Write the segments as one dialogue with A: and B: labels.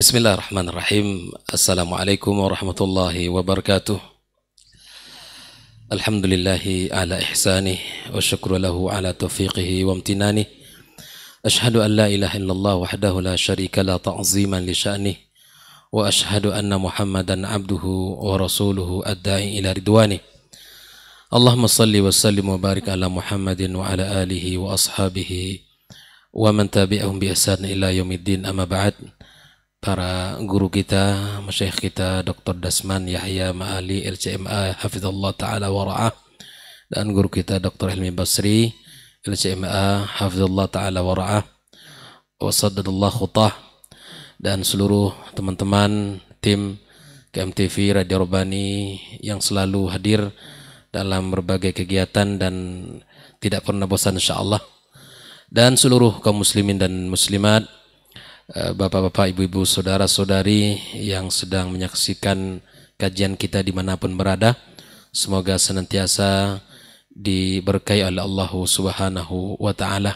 A: Bismillahirrahmanirrahim. Assalamualaikum warahmatullahi wabarakatuh. Alhamdulillahi ala ihsanih wa syukru lahu ala taufiqihi wa amtinanih. Ashhadu an la ilaha illallah wahdahu la syarika la ta'ziman li sya'nih. Wa ashhadu anna Muhammadan abduhu wa rasuluhu ad-da'i ila ridwanih. Allahumma salli wa sallim wa barik ala Muhammadin wa ala alihi wa ashabihi wa man tabi'ahum bi ihsan ila yaumiddin, amma ba'd. Para guru kita, masyayikh kita, Dr. Dasman Yahya Ma'ali LCMA hafizallah ta'ala wa ra'ah, dan guru kita Dr. Hilmi Basri LCMA hafizallah ta'ala wa ra'ah wa saddadallah khutah, dan seluruh teman-teman tim KMTV Radio Rabbani yang selalu hadir dalam berbagai kegiatan dan tidak pernah bosan insyaallah, dan seluruh kaum muslimin dan muslimat, bapak-bapak, ibu-ibu, saudara-saudari yang sedang menyaksikan kajian kita dimanapun berada. Semoga senantiasa diberkahi oleh Allah Subhanahu wa ta'ala.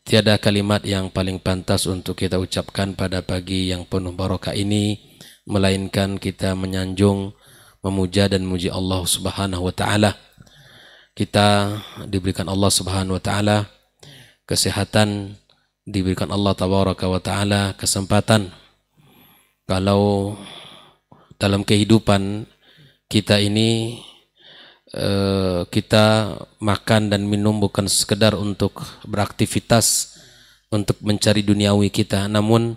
A: Tiada kalimat yang paling pantas untuk kita ucapkan pada pagi yang penuh barokah ini melainkan kita menyanjung, memuja dan memuji Allah Subhanahu wa ta'ala. Kita diberikan Allah Subhanahu wa ta'ala kesehatan, diberikan Allah Tabaraka wa ta'ala kesempatan. Kalau dalam kehidupan kita ini kita makan dan minum bukan sekedar untuk beraktivitas untuk mencari duniawi kita, namun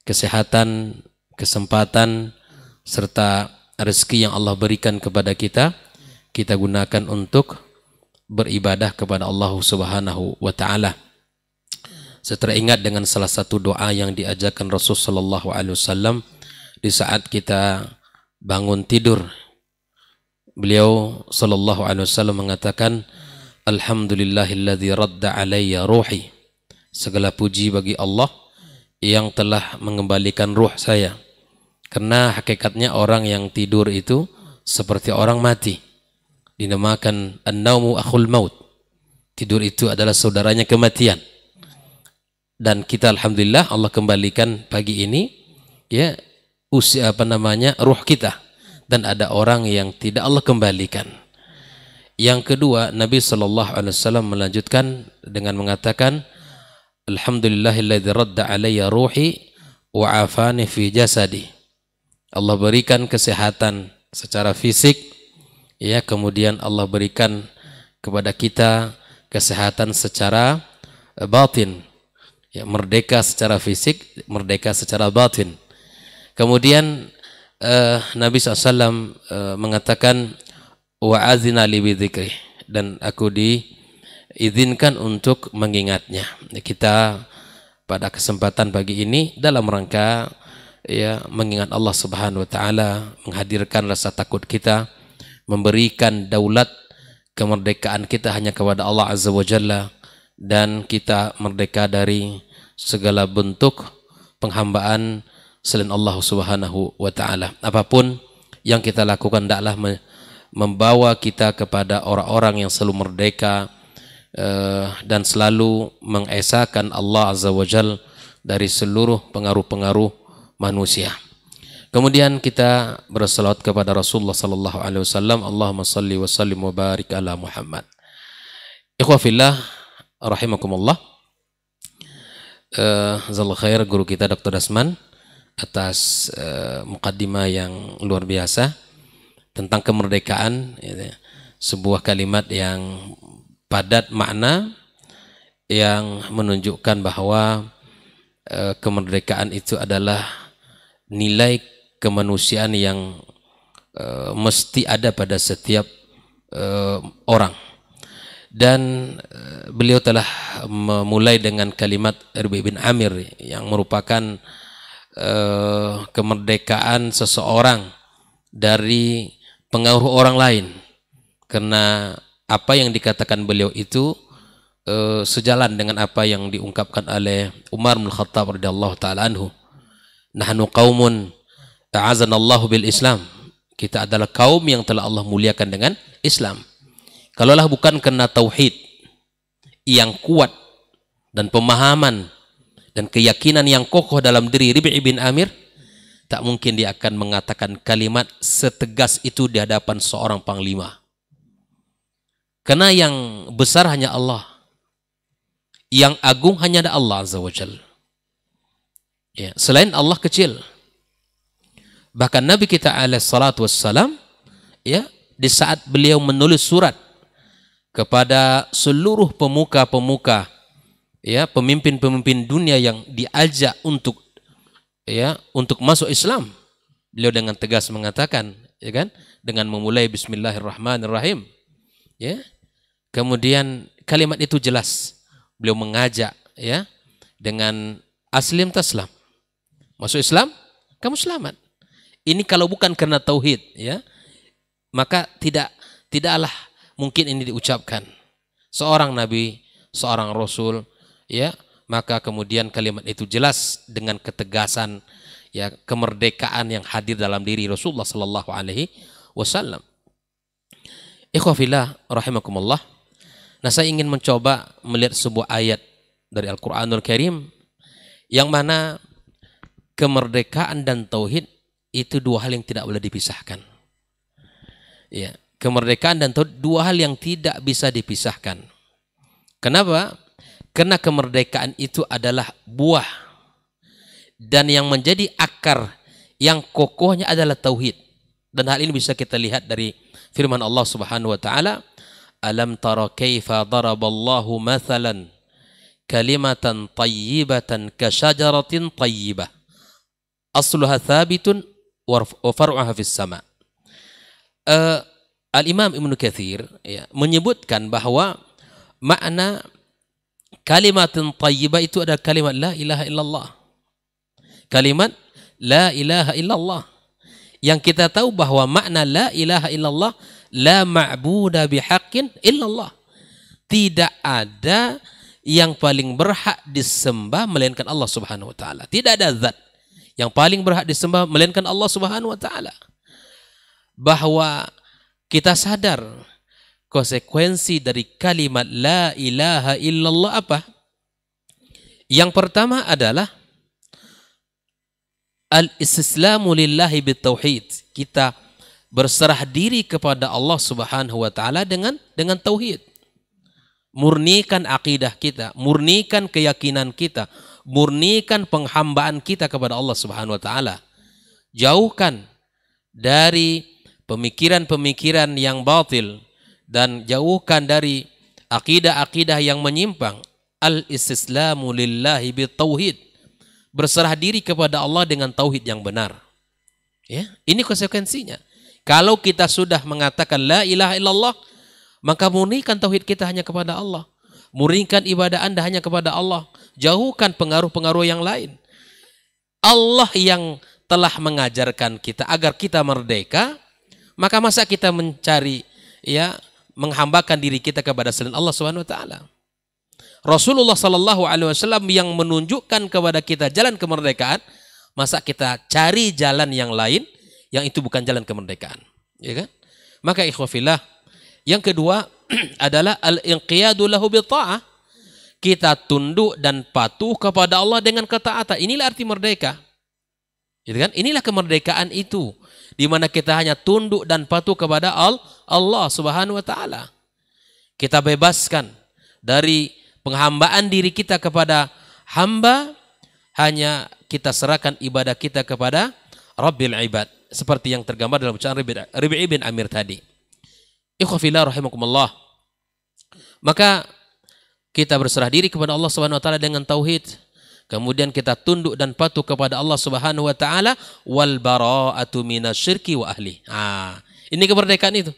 A: kesehatan, kesempatan serta rezeki yang Allah berikan kepada kita, kita gunakan untuk beribadah kepada Allah Subhanahu wa ta'ala. Saya teringat dengan salah satu doa yang diajarkan Rasul sallallahu alaihi wasallam di saat kita bangun tidur. Beliau sallallahu alaihi wasallam mengatakan, alhamdulillahilladzi radda alayya ruhi. Segala puji bagi Allah yang telah mengembalikan ruh saya. Karena hakikatnya orang yang tidur itu seperti orang mati. Dinamakan an-naumu akhul maut. Tidur itu adalah saudaranya kematian. Dan kita alhamdulillah Allah kembalikan pagi ini ya ruh kita, dan ada orang yang tidak Allah kembalikan. Yang kedua, Nabi sallallahu alaihi wasallam melanjutkan dengan mengatakan, alhamdulillahilladzi radda alayya ruhi wa afani fi jasadi. Allah berikan kesehatan secara fisik ya, kemudian Allah berikan kepada kita kesehatan secara batin. Ya, merdeka secara fisik, merdeka secara batin. Kemudian Nabi SAW mengatakan wa'azina li bidzikri, dan aku diizinkan untuk mengingatnya. Kita pada kesempatan pagi ini dalam rangka ya mengingat Allah Subhanahu wa ta'ala, menghadirkan rasa takut kita, memberikan daulat kemerdekaan kita hanya kepada Allah Azza wa Jalla, dan kita merdeka dari segala bentuk penghambaan selain Allah Subhanahu wa ta'ala. Apapun yang kita lakukan hendaklah membawa kita kepada orang-orang yang selalu merdeka dan selalu mengesahkan Allah Azza wa Jalla dari seluruh pengaruh-pengaruh manusia. Kemudian kita bersalawat kepada Rasulullah sallallahu alaihi wasallam. Allahumma salli wa sallim wa barik ala Muhammad. Ikhwah fillah rahimakumullah. Jazakallahu khair guru kita Dr. Dasman atas mukaddimah yang luar biasa tentang kemerdekaan, ya, sebuah kalimat yang padat makna yang menunjukkan bahwa kemerdekaan itu adalah nilai kemanusiaan yang mesti ada pada setiap orang. Dan beliau telah memulai dengan kalimat Rabi' bin Amir yang merupakan kemerdekaan seseorang dari pengaruh orang lain, karena apa yang dikatakan beliau itu sejalan dengan apa yang diungkapkan oleh Umar bin Khattab radhiyallahu taala anhu. Nahnu qaumun a'azanallahu bil Islam. Kita adalah kaum yang telah Allah muliakan dengan Islam. Kalaulah bukan karena tauhid yang kuat dan pemahaman dan keyakinan yang kokoh dalam diri Rib'i bin Amir, tak mungkin dia akan mengatakan kalimat setegas itu di hadapan seorang panglima. Karena yang besar hanya Allah, yang agung hanya ada Allah Azza wa Jalla. Ya, selain Allah kecil. Bahkan Nabi kita alaihi salatu wassalam, ya, di saat beliau menulis surat kepada seluruh pemuka-pemuka, ya, pemimpin-pemimpin dunia yang diajak untuk, ya, untuk masuk Islam, beliau dengan tegas mengatakan, ya kan, dengan memulai Bismillahirrahmanirrahim, ya, kemudian kalimat itu jelas, beliau mengajak, ya, dengan aslim taslam, masuk Islam kamu selamat. Ini kalau bukan karena tauhid, ya, maka tidaklah mungkin ini diucapkan seorang nabi, seorang rasul, ya, maka kemudian kalimat itu jelas dengan ketegasan, ya, kemerdekaan yang hadir dalam diri Rasulullah sallallahu alaihi wasallam. Ikhwah fillah rahimakumullah. Nah, saya ingin mencoba melihat sebuah ayat dari Al-Qur'anul Karim yang mana kemerdekaan dan tauhid itu dua hal yang tidak boleh dipisahkan. Ya, kemerdekaan dan tauhid dua hal yang tidak bisa dipisahkan. Kenapa? Karena kemerdekaan itu adalah buah, dan yang menjadi akar yang kokohnya adalah tauhid. Dan hal ini bisa kita lihat dari firman Allah Subhanahu wa taala, "Alam tara kaifa daraballahu mathalan kalimatan tayyibatan kasyajaratin tayyibah asluha thabitun wa far'uha fis sama." Al-Imam Ibnu Katsir, ya, menyebutkan bahwa makna kalimatun thayyibah itu adalah kalimat la ilaha illallah. Kalimat la ilaha illallah. Yang kita tahu bahwa makna la ilaha illallah, la ma'buda bihaqqin illallah. Tidak ada yang paling berhak disembah melainkan Allah Subhanahu wa taala. Tidak ada zat yang paling berhak disembah melainkan Allah Subhanahu wa taala. Bahwa kita sadar konsekuensi dari kalimat la ilaha illallah apa? Yang pertama adalah al-istislamu lillahi bitauhid. Kita berserah diri kepada Allah Subhanahu wa taala dengan tauhid. Murnikan akidah kita, murnikan keyakinan kita, murnikan penghambaan kita kepada Allah Subhanahu wa taala. Jauhkan dari pemikiran-pemikiran yang batil dan jauhkan dari akidah-akidah yang menyimpang. Al-istislamu lillahi bitauhid. Berserah diri kepada Allah dengan tauhid yang benar. Ya, ini konsekuensinya. Kalau kita sudah mengatakan la ilaha illallah, maka murnikan tauhid kita hanya kepada Allah. Murnikan ibadah Anda hanya kepada Allah. Jauhkan pengaruh-pengaruh yang lain. Allah yang telah mengajarkan kita agar kita merdeka, maka masa kita mencari, ya, menghambakan diri kita kepada selain Allah Subhanahu wa taala. Rasulullah sallallahu alaihi wasallam yang menunjukkan kepada kita jalan kemerdekaan, masa kita cari jalan yang lain yang itu bukan jalan kemerdekaan, ya kan? Maka ikhwafillah, yang kedua adalah al-inqiyadu lahu bi ta'ah. Kita tunduk dan patuh kepada Allah dengan ketaatan. Inilah arti merdeka. Gitu kan? Inilah kemerdekaan itu, di mana kita hanya tunduk dan patuh kepada Allah Subhanahu wa taala. Kita bebaskan dari penghambaan diri kita kepada hamba, hanya kita serahkan ibadah kita kepada Rabbil Ibad, seperti yang tergambar dalam bacaan Rib'i bin Amir tadi. Ikhwah fillah rahimakumullah. Maka kita berserah diri kepada Allah Subhanahu wa taala dengan tauhid. Kemudian kita tunduk dan patuh kepada Allah Subhanahu wa taala, wal bara'atu minasyirki wa ahli. Ini kemerdekaan itu.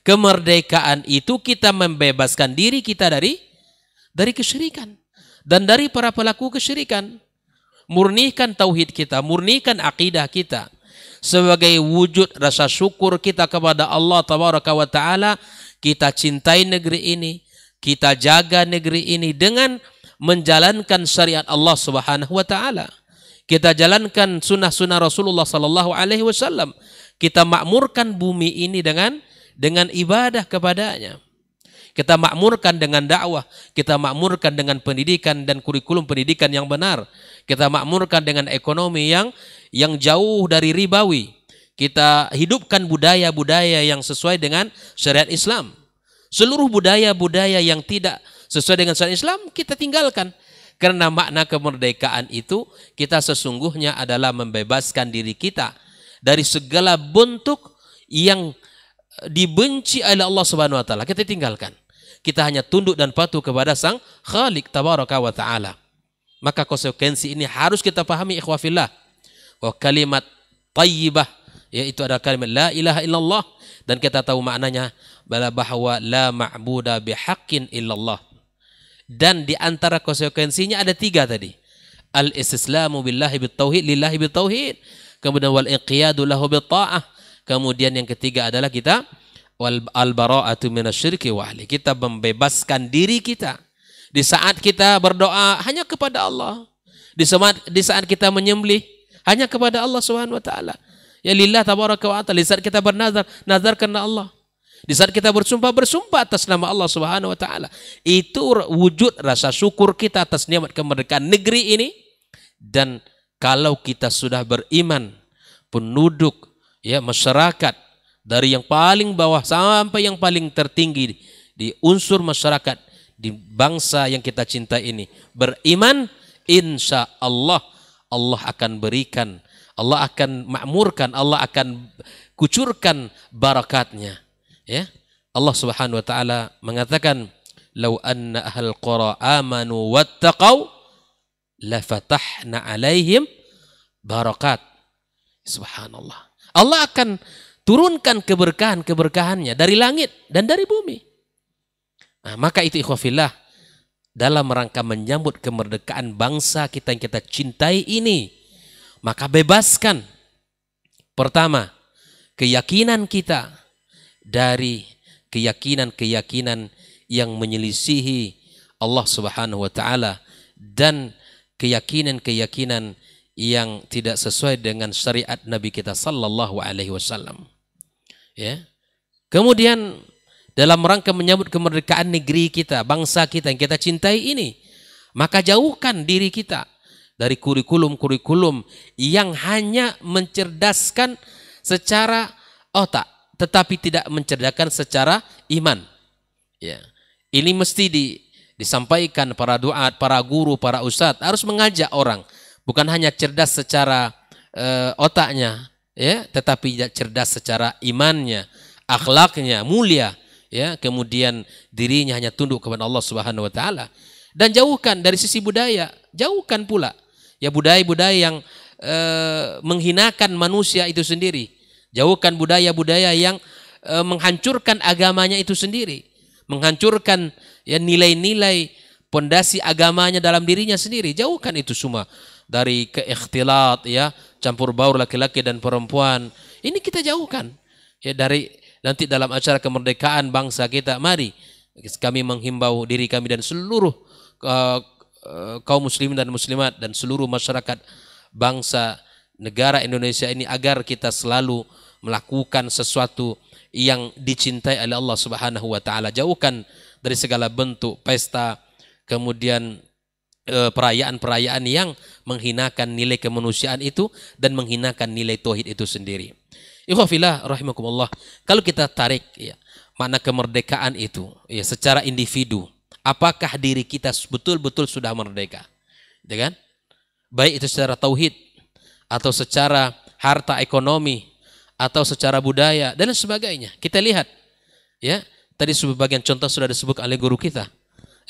A: Kemerdekaan itu kita membebaskan diri kita dari kesyirikan dan dari para pelaku kesyirikan. Murnikan tauhid kita, murnikan akidah kita sebagai wujud rasa syukur kita kepada Allah tabaraka wa taala. Kita cintai negeri ini, kita jaga negeri ini dengan menjalankan syariat Allah Subhanahu wa taala. Kita jalankan sunnah-sunnah Rasulullah sallallahu alaihi wasallam. Kita makmurkan bumi ini dengan ibadah kepadanya. Kita makmurkan dengan dakwah, kita makmurkan dengan pendidikan dan kurikulum pendidikan yang benar. Kita makmurkan dengan ekonomi yang jauh dari ribawi. Kita hidupkan budaya-budaya yang sesuai dengan syariat Islam. Seluruh budaya-budaya yang tidak sesuai dengan syariat Islam kita tinggalkan. Karena makna kemerdekaan itu kita sesungguhnya adalah membebaskan diri kita dari segala bentuk yang dibenci oleh Allah Subhanahu wa taala. Kita tinggalkan. Kita hanya tunduk dan patuh kepada Sang Khalik tabaraka wa taala. Maka konsekuensi ini harus kita pahami ikhwah fillah. Bahwa kalimat thayyibah yaitu adalah kalimat la ilaha illallah, dan kita tahu maknanya bahwa la ma'buda bihaqqin illallah. Dan di antara konsekuensinya ada 3 tadi. Al-istislamu billahi bitauhid, lillahi bitauhid. Kemudian wal inqiyadu lahu bitta'ah. Kemudian yang ketiga adalah kita al-bara'atu minasyirki wa ahli. Kita membebaskan diri kita. Di saat kita berdoa hanya kepada Allah. Di saat kita menyembelih hanya kepada Allah Subhanahu wa taala. Ya lillah tabaraka wa taala. Di saat kita bernazar, nazar karena Allah. Di saat kita bersumpah atas nama Allah Subhanahu wa taala. Itu wujud rasa syukur kita atas nikmat kemerdekaan negeri ini. Dan kalau kita sudah beriman, penduduk ya masyarakat dari yang paling bawah sampai yang paling tertinggi di unsur masyarakat di bangsa yang kita cintai ini beriman, insya Allah Allah akan berikan, Allah akan makmurkan, Allah akan kucurkan barakatnya. Ya, Allah Subhanahu wa taala mengatakan, "Lau anna ahlal qura amanu wattaqau la fatahna 'alaihim barakat." Subhanallah. Allah akan turunkan keberkahan-keberkahannya dari langit dan dari bumi. Nah, maka itu ikhwah fillah, dalam rangka menyambut kemerdekaan bangsa kita yang kita cintai ini, maka bebaskan pertama keyakinan kita dari keyakinan-keyakinan yang menyelisihi Allah Subhanahu wa taala dan keyakinan-keyakinan yang tidak sesuai dengan syariat Nabi kita sallallahu alaihi wasallam. Ya. Kemudian dalam rangka menyambut kemerdekaan negeri kita, bangsa kita yang kita cintai ini, maka jauhkan diri kita dari kurikulum-kurikulum yang hanya mencerdaskan secara otak tetapi tidak mencerdaskan secara iman. Ya. Ini mesti disampaikan para duat, para guru, para ustadz harus mengajak orang, bukan hanya cerdas secara otaknya, ya, tetapi cerdas secara imannya, akhlaknya mulia, ya, kemudian dirinya hanya tunduk kepada Allah Subhanahu wa taala. Dan jauhkan dari sisi budaya, jauhkan pula ya budaya-budaya yang menghinakan manusia itu sendiri. Jauhkan budaya-budaya yang menghancurkan agamanya itu sendiri, menghancurkan ya nilai-nilai pondasi agamanya dalam dirinya sendiri. Jauhkan itu semua dari keikhtilat, ya, campur baur laki-laki dan perempuan. Ini kita jauhkan. Ya, dari nanti dalam acara kemerdekaan bangsa kita, mari kami menghimbau diri kami dan seluruh kaum muslimin dan muslimat dan seluruh masyarakat bangsa negara Indonesia ini agar kita selalu melakukan sesuatu yang dicintai oleh Allah Subhanahu wa taala. Jauhkan dari segala bentuk pesta, kemudian perayaan-perayaan yang menghinakan nilai kemanusiaan itu dan menghinakan nilai tauhid itu sendiri. Ikhwah fillah rahimakumullah. Kalau kita tarik ya makna kemerdekaan itu ya secara individu, apakah diri kita betul-betul sudah merdeka? Ya kan? Baik itu secara tauhid atau secara harta ekonomi atau secara budaya dan sebagainya. Kita lihat ya, tadi sebagian contoh sudah disebut oleh guru kita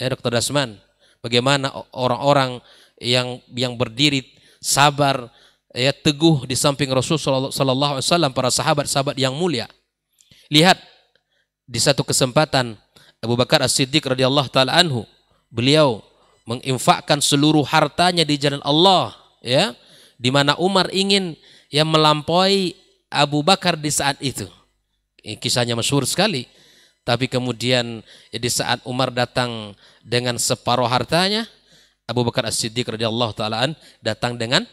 A: ya Dr. Dasman, bagaimana orang-orang yang berdiri sabar ya teguh di samping Rasulullah sallallahu alaihi wasallam, para sahabat-sahabat yang mulia. Lihat di satu kesempatan Abu Bakar As-Siddiq radhiyallahu taala anhu, beliau menginfakkan seluruh hartanya di jalan Allah, ya, di mana Umar ingin yang melampaui Abu Bakar di saat itu. Kisahnya masyhur sekali. Tapi kemudian di saat Umar datang dengan separuh hartanya, Abu Bakar As-Siddiq radhiyallahu taala datang dengan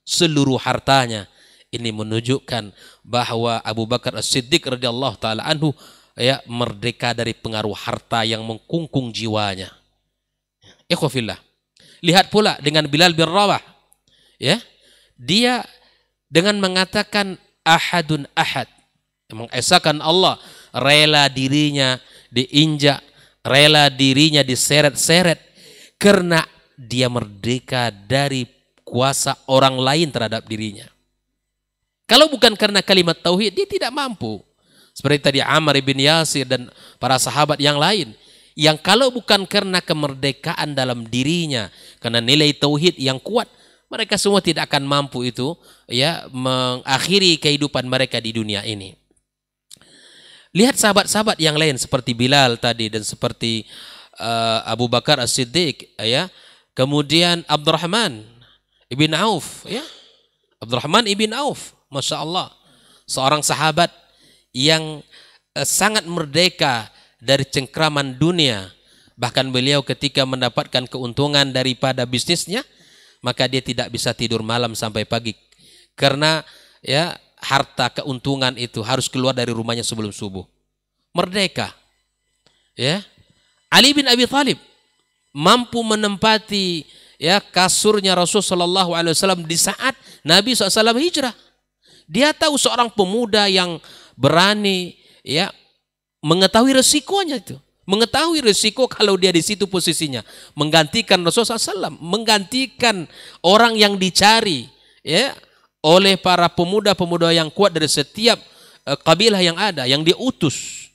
A: seluruh hartanya. Ini menunjukkan bahwa Abu Bakar As-Siddiq radhiyallahu taala anhu ya merdeka dari pengaruh harta yang mengkungkung jiwanya. Ikhwafillah. Lihat pula dengan Bilal bin Rabah, ya. Dia dengan mengatakan ahadun ahad, mengesahkan Allah, rela dirinya diinjak, rela dirinya diseret-seret karena dia merdeka dari kuasa orang lain terhadap dirinya. Kalau bukan karena kalimat tauhid, dia tidak mampu. Seperti tadi Ammar bin Yasir dan para sahabat yang lain, yang kalau bukan karena kemerdekaan dalam dirinya, karena nilai tauhid yang kuat, mereka semua tidak akan mampu itu, ya, mengakhiri kehidupan mereka di dunia ini. Lihat sahabat-sahabat yang lain seperti Bilal tadi dan seperti Abu Bakar As-Siddiq, ya. Kemudian Abdurrahman ibn Auf, ya. Abdurrahman ibn Auf, Masya Allah, seorang sahabat yang sangat merdeka dari cengkraman dunia. Bahkan beliau ketika mendapatkan keuntungan daripada bisnisnya, maka dia tidak bisa tidur malam sampai pagi karena, ya, harta keuntungan itu harus keluar dari rumahnya sebelum subuh. Merdeka, ya. Ali bin Abi Thalib mampu menempati, ya, kasurnya Rasulullah SAW di saat Nabi SAW hijrah. Dia tahu seorang pemuda yang berani, ya, mengetahui resikonya itu. Mengetahui risiko kalau dia di situ posisinya, menggantikan Rasulullah SAW, menggantikan orang yang dicari, ya, oleh para pemuda-pemuda yang kuat dari setiap kabilah yang ada, yang dia utus.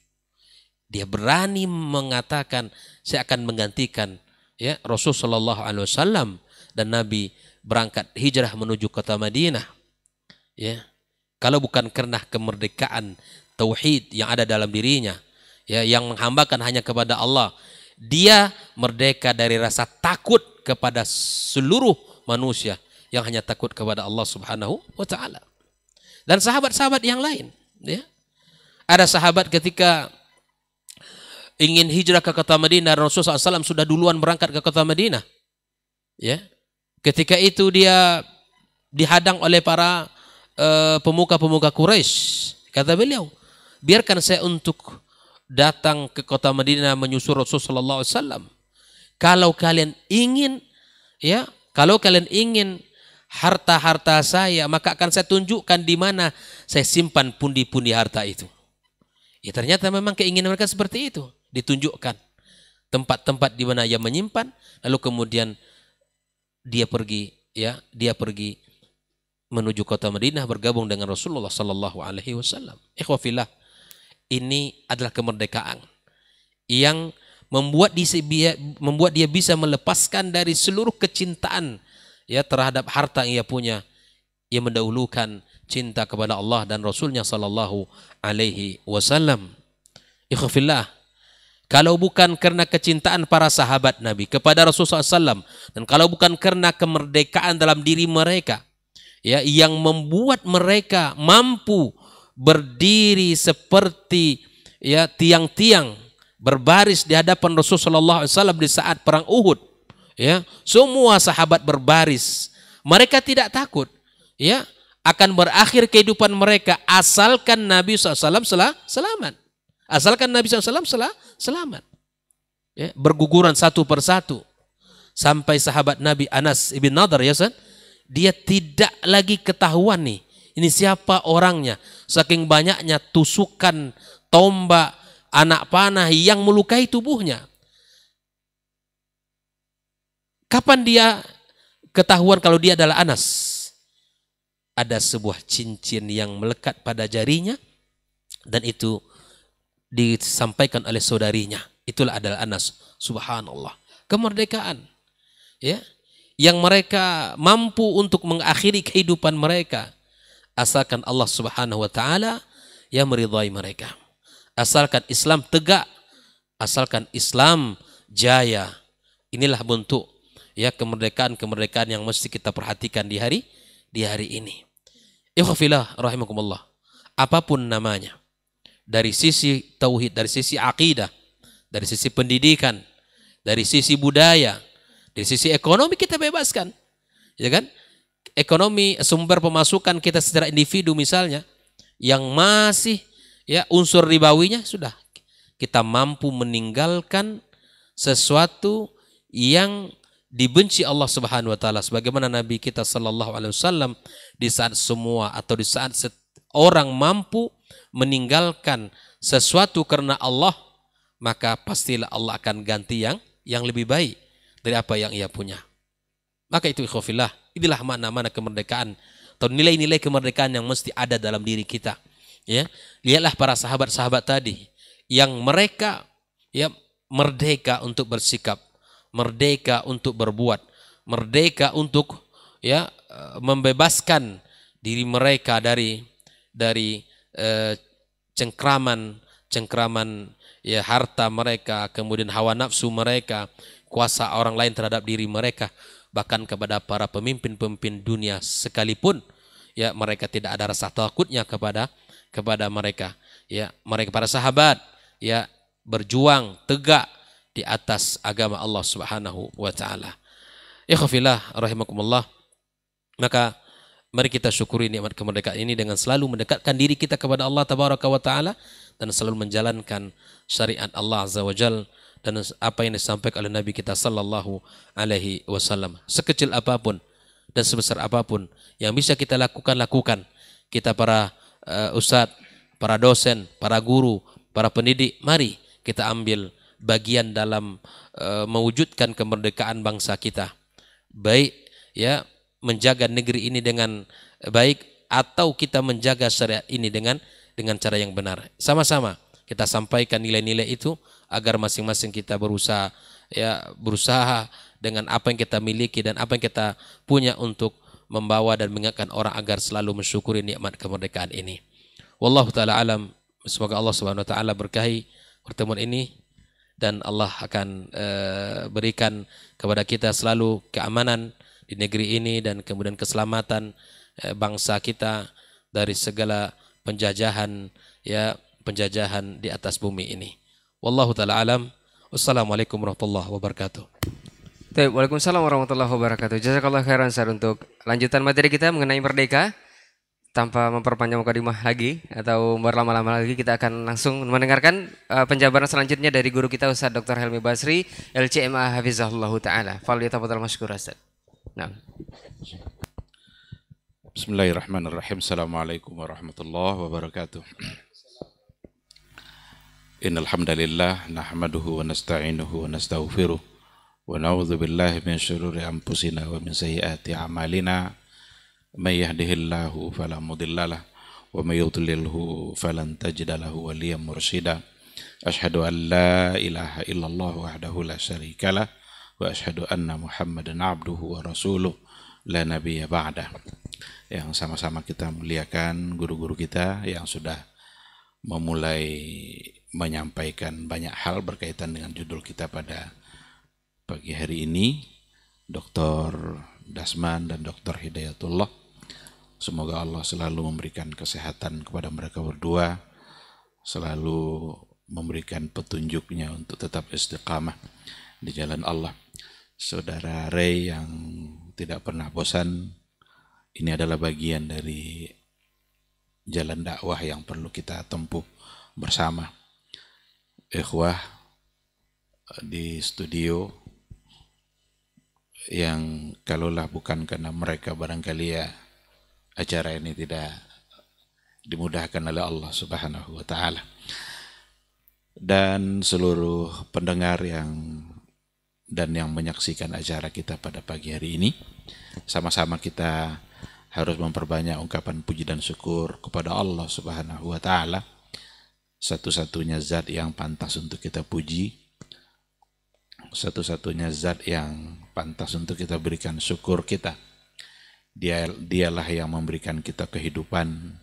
A: Dia berani mengatakan, saya akan menggantikan, ya, Rasulullah SAW, dan Nabi berangkat hijrah menuju kota Madinah. Ya, kalau bukan karena kemerdekaan tauhid yang ada dalam dirinya, ya, yang menghambakan hanya kepada Allah, dia merdeka dari rasa takut kepada seluruh manusia yang hanya takut kepada Allah Subhanahu wa Ta'ala. Dan sahabat-sahabat yang lain, ya. Ada sahabat ketika ingin hijrah ke kota Madinah, Rasulullah SAW sudah duluan berangkat ke kota Madinah, ya. Ketika itu dia dihadang oleh para pemuka-pemuka Quraisy. Kata beliau, biarkan saya untuk datang ke kota Madinah menyusul Rasulullah SAW. Kalau kalian ingin, ya, kalau kalian ingin harta-harta saya, maka akan saya tunjukkan di mana saya simpan pundi-pundi harta itu. Ya, ternyata memang keinginan mereka seperti itu, ditunjukkan tempat-tempat di mana ia menyimpan, lalu kemudian dia pergi, ya, dia pergi menuju kota Madinah bergabung dengan Rasulullah Sallallahu Alaihi Wasallam. Ikhwafillah, ini adalah kemerdekaan yang membuat dia bisa melepaskan dari seluruh kecintaan, ya, terhadap harta yang ia punya. Ia mendahulukan cinta kepada Allah dan Rasulnya Sallallahu Alaihi Wasallam. Ikhwafillah, kalau bukan karena kecintaan para sahabat Nabi kepada Rasulullah SAW, dan kalau bukan karena kemerdekaan dalam diri mereka, ya, yang membuat mereka mampu berdiri seperti, ya, tiang-tiang berbaris di hadapan Rasulullah SAW di saat perang Uhud, ya, semua sahabat berbaris, mereka tidak takut, ya, akan berakhir kehidupan mereka asalkan Nabi SAW selamat, asalkan Nabi SAW selamat, ya, berguguran satu persatu sampai sahabat Nabi Anas ibn Nadar, ya, dia tidak lagi ketahuan nih, ini siapa orangnya, saking banyaknya tusukan tombak, anak panah yang melukai tubuhnya. Kapan dia ketahuan kalau dia adalah Anas? Ada sebuah cincin yang melekat pada jarinya dan itu disampaikan oleh saudarinya. Itulah adalah Anas. Subhanallah. Kemerdekaan, ya, yang mereka mampu untuk mengakhiri kehidupan mereka asalkan Allah Subhanahu wa Ta'ala yang meridhai mereka, asalkan Islam tegak, asalkan Islam jaya. Inilah bentuk, ya, kemerdekaan yang mesti kita perhatikan di hari ini. Ikhwafillah rahimakumullah, apapun namanya, dari sisi tauhid, dari sisi akidah, dari sisi pendidikan, dari sisi budaya, dari sisi ekonomi kita bebaskan, ya kan? Ekonomi, sumber pemasukan kita secara individu misalnya yang masih, ya, unsur ribawinya, sudah kita mampu meninggalkan sesuatu yang dibenci Allah Subhanahu wa taala, sebagaimana Nabi kita sallallahu alaihi wasallam di saat semua atau di saat orang mampu meninggalkan sesuatu karena Allah, maka pastilah Allah akan ganti yang lebih baik dari apa yang ia punya. Maka itu ikhwafillah, inilah makna-makna kemerdekaan atau nilai-nilai kemerdekaan yang mesti ada dalam diri kita. Ya, lihatlah para sahabat-sahabat tadi yang mereka ya merdeka untuk bersikap, merdeka untuk berbuat, merdeka untuk ya membebaskan diri mereka dari cengkraman ya harta mereka, kemudian hawa nafsu mereka, kuasa orang lain terhadap diri mereka, bahkan kepada para pemimpin-pemimpin dunia sekalipun ya mereka tidak ada rasa takutnya kepada mereka. Ya, mereka para sahabat ya berjuang tegak di atas agama Allah Subhanahu wa taala. Ikhwafillah rahimakumullah. Maka mari kita syukuri nikmat kemerdekaan ini dengan selalu mendekatkan diri kita kepada Allah tabaraka wa taala dan selalu menjalankan syariat Allah azza wajal dan apa yang disampaikan oleh Nabi kita sallallahu alaihi wasallam. Sekecil apapun dan sebesar apapun yang bisa kita lakukan. Kita para ustadz, para dosen, para guru, para pendidik, mari kita ambil bagian dalam mewujudkan kemerdekaan bangsa kita. Baik ya menjaga negeri ini dengan baik atau kita menjaga syariat ini dengan cara yang benar. Sama-sama kita sampaikan nilai-nilai itu agar masing-masing kita berusaha dengan apa yang kita miliki dan apa yang kita punya untuk membawa dan mengingatkan orang agar selalu mensyukuri nikmat kemerdekaan ini. Wallahu taala alam. Semoga Allah Subhanahu wa taala berkahi pertemuan ini dan Allah akan berikan kepada kita selalu keamanan di negeri ini dan kemudian keselamatan bangsa kita dari segala penjajahan di atas bumi ini. Wallahu taala alam. Wassalamualaikum warahmatullahi wabarakatuh.
B: Waalaikumsalam warahmatullahi wabarakatuh. Jazakallah khairan Ustaz untuk lanjutan materi kita mengenai merdeka. Tanpa memperpanjang mukadimah lagi atau berlama-lama lagi, kita akan langsung mendengarkan penjabaran selanjutnya dari guru kita Ustaz Dr. Helmi Basri, LCMA Hafizahullah Ta'ala. Falyatafadhal mashkura Ustaz. Nah.
C: Bismillahirrahmanirrahim. Assalamualaikum warahmatullahi wabarakatuh. Innal hamdalillah nahmaduhu wa nasta'inuhu wa nastaghfiruh wa na'udzu billahi min syururi anfusina wa min sayyiati a'malina. May yahdihillahu fala mudhillalah wa may yudlilhu falan tajida lahu waliyan mursyida. Asyhadu an la ilaha illallah wahdahu la syarikalah wa asyhadu anna Muhammadan abduhu wa rasuluh la nabiyya ba'dah. Yang sama-sama kita muliakan guru-guru kita yang sudah memulai menyampaikan banyak hal berkaitan dengan judul kita pada pagi hari ini, Dr. Dasman dan Dr. Hidayatullah. Semoga Allah selalu memberikan kesehatan kepada mereka berdua, selalu memberikan petunjuknya untuk tetap istiqamah di jalan Allah. Saudara Ray yang tidak pernah bosan, ini adalah bagian dari jalan dakwah yang perlu kita tempuh bersama. Ikhwah di studio yang kalaulah bukan karena mereka barangkali ya acara ini tidak dimudahkan oleh Allah Subhanahu wa taala. Dan seluruh pendengar yang menyaksikan acara kita pada pagi hari ini, sama-sama kita harus memperbanyak ungkapan puji dan syukur kepada Allah Subhanahu wa taala, satu-satunya zat yang pantas untuk kita puji, satu-satunya zat yang pantas untuk kita berikan syukur kita. Dialah yang memberikan kita kehidupan.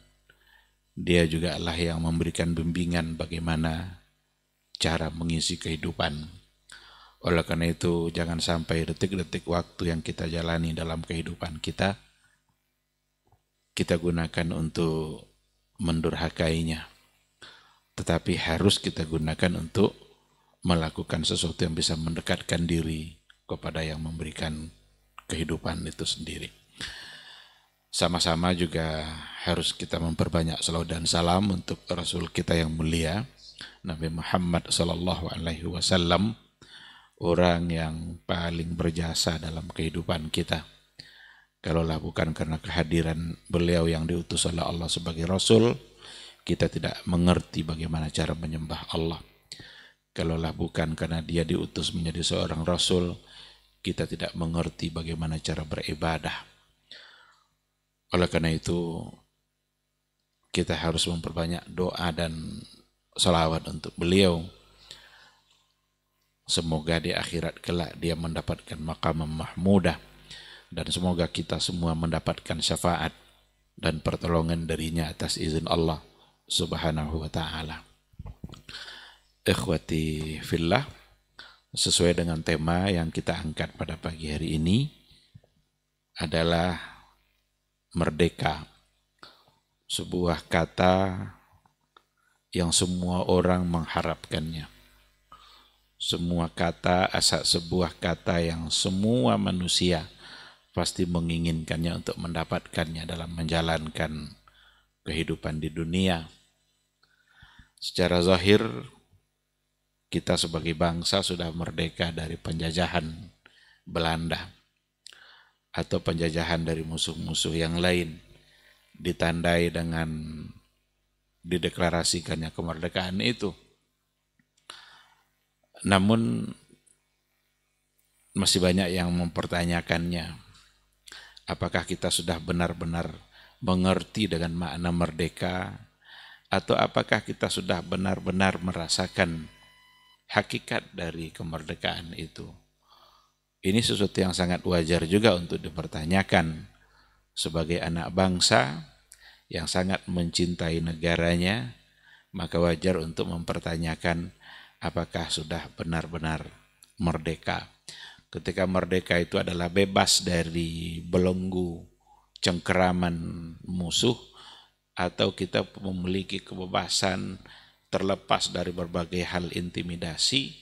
C: Dia juga lah yang memberikan bimbingan bagaimana cara mengisi kehidupan. Oleh karena itu, jangan sampai detik-detik waktu yang kita jalani dalam kehidupan kita gunakan untuk mendurhakainya. Tetapi harus kita gunakan untuk melakukan sesuatu yang bisa mendekatkan diri kepada yang memberikan kehidupan itu sendiri. Sama-sama juga harus kita memperbanyak salawat dan salam untuk Rasul kita yang mulia, Nabi Muhammad sallallahu alaihi wasallam, orang yang paling berjasa dalam kehidupan kita. Kalaulah bukan karena kehadiran beliau yang diutus oleh Allah sebagai Rasul, kita tidak mengerti bagaimana cara menyembah Allah. Kalaulah bukan karena dia diutus menjadi seorang Rasul, kita tidak mengerti bagaimana cara beribadah. Oleh karena itu, kita harus memperbanyak doa dan salawat untuk beliau. Semoga di akhirat kelak dia mendapatkan maqam mahmudah, dan semoga kita semua mendapatkan syafaat dan pertolongan darinya atas izin Allah Subhanahu wa ta'ala. Ikhwati fillah, sesuai dengan tema yang kita angkat pada pagi hari ini adalah merdeka. Sebuah kata yang semua orang mengharapkannya. Sebuah kata yang semua manusia pasti menginginkannya untuk mendapatkannya dalam menjalankan kehidupan di dunia. Secara zahir, kita sebagai bangsa sudah merdeka dari penjajahan Belanda atau penjajahan dari musuh-musuh yang lain, ditandai dengan dideklarasikannya kemerdekaan itu. Namun masih banyak yang mempertanyakannya. Apakah kita sudah benar-benar mengerti dengan makna merdeka, atau apakah kita sudah benar-benar merasakan hakikat dari kemerdekaan itu? Ini sesuatu yang sangat wajar juga untuk dipertanyakan. Sebagai anak bangsa yang sangat mencintai negaranya, maka wajar untuk mempertanyakan apakah sudah benar-benar merdeka. Ketika merdeka itu adalah bebas dari belenggu cengkeraman musuh, atau kita memiliki kebebasan terlepas dari berbagai hal intimidasi,